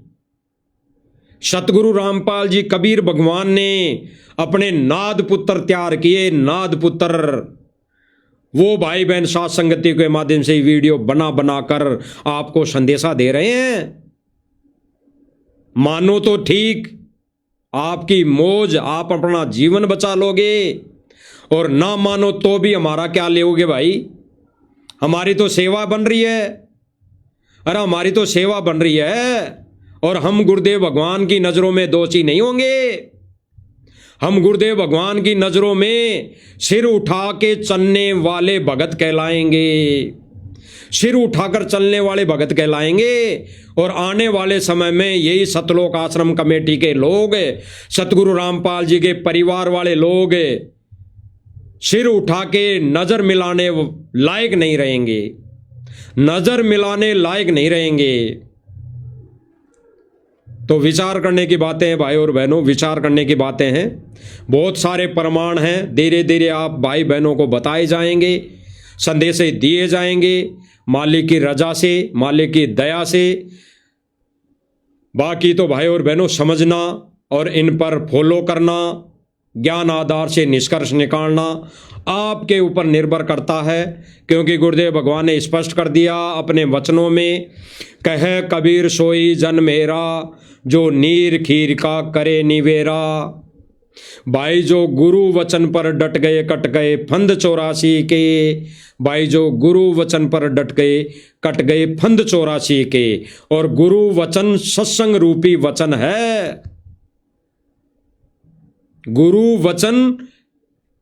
सतगुरु रामपाल जी, कबीर भगवान ने अपने नाद पुत्र तैयार किए। नाद पुत्र वो भाई बहन साथ संगति के माध्यम से वीडियो बना बना कर आपको संदेशा दे रहे हैं। मानो तो ठीक, आपकी मौज, आप अपना जीवन बचा लोगे और ना मानो तो भी हमारा क्या लोगे भाई? हमारी तो सेवा बन रही है। अरे हमारी तो सेवा बन रही है और हम गुरुदेव भगवान की नजरों में दोषी नहीं होंगे। हम गुरुदेव भगवान की नजरों में सिर उठा के चलने वाले भगत कहलाएंगे, सिर उठाकर चलने वाले भगत कहलाएंगे। और आने वाले समय में यही सतलोक आश्रम कमेटी के लोग, सतगुरु रामपाल जी के परिवार वाले लोग सिर उठा के नजर मिलाने लायक नहीं रहेंगे, नजर मिलाने लायक नहीं रहेंगे। तो विचार करने की बातें हैं भाई और बहनों, विचार करने की बातें हैं। बहुत सारे प्रमाण हैं, धीरे धीरे आप भाई बहनों को बताए जाएंगे, संदेश दिए जाएंगे, मालिक की रजा से, मालिक की दया से। बाकी तो भाई और बहनों समझना और इन पर फॉलो करना, ज्ञान आधार से निष्कर्ष निकालना आपके ऊपर निर्भर करता है। क्योंकि गुरुदेव भगवान ने स्पष्ट कर दिया अपने वचनों में, कहे कबीर सोई जन मेरा, जो नीर खीर का करे निवेरा। भाई जो गुरु वचन पर डट गए कट गए फंद 84 के, भाई जो गुरु वचन पर डट गए कट गए फंद 84 के। और गुरु वचन सत्संग रूपी वचन है। गुरु वचन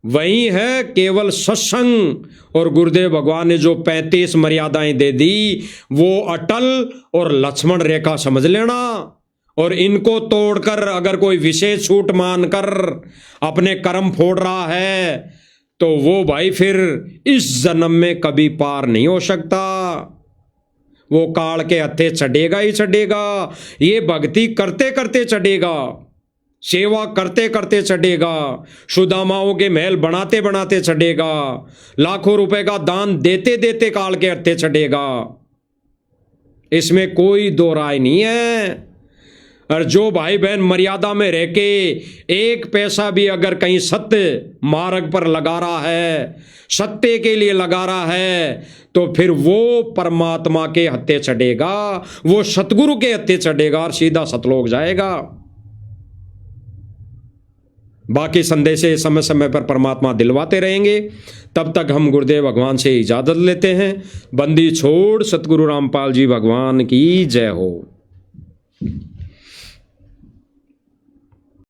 वही है, केवल सत्संग। और गुरुदेव भगवान ने जो 35 मर्यादाएं दे दी वो अटल और लक्ष्मण रेखा समझ लेना। और इनको तोड़कर अगर कोई विशेष छूट मानकर अपने कर्म फोड़ रहा है तो वो भाई फिर इस जन्म में कभी पार नहीं हो सकता। वो काल के हत्थे चढ़ेगा ही चढ़ेगा। ये भक्ति करते करते चढ़ेगा, सेवा करते करते चढ़ेगा, सुदामाओं के महल बनाते बनाते चढ़ेगा, लाखों रुपए का दान देते देते काल के हत्थे चढ़ेगा। इसमें कोई दो राय नहीं है। और जो भाई बहन मर्यादा में रह के एक पैसा भी अगर कहीं सत्य मार्ग पर लगा रहा है, सत्य के लिए लगा रहा है, तो फिर वो परमात्मा के हत्थे चढ़ेगा, वो सतगुरु के हत्थे चढ़ेगा और सीधा सतलोक जाएगा। बाकी संदेश समय समय पर परमात्मा दिलवाते रहेंगे। तब तक हम गुरुदेव भगवान से इजाजत लेते हैं। बंदी छोड़ सतगुरु रामपाल जी भगवान की जय हो।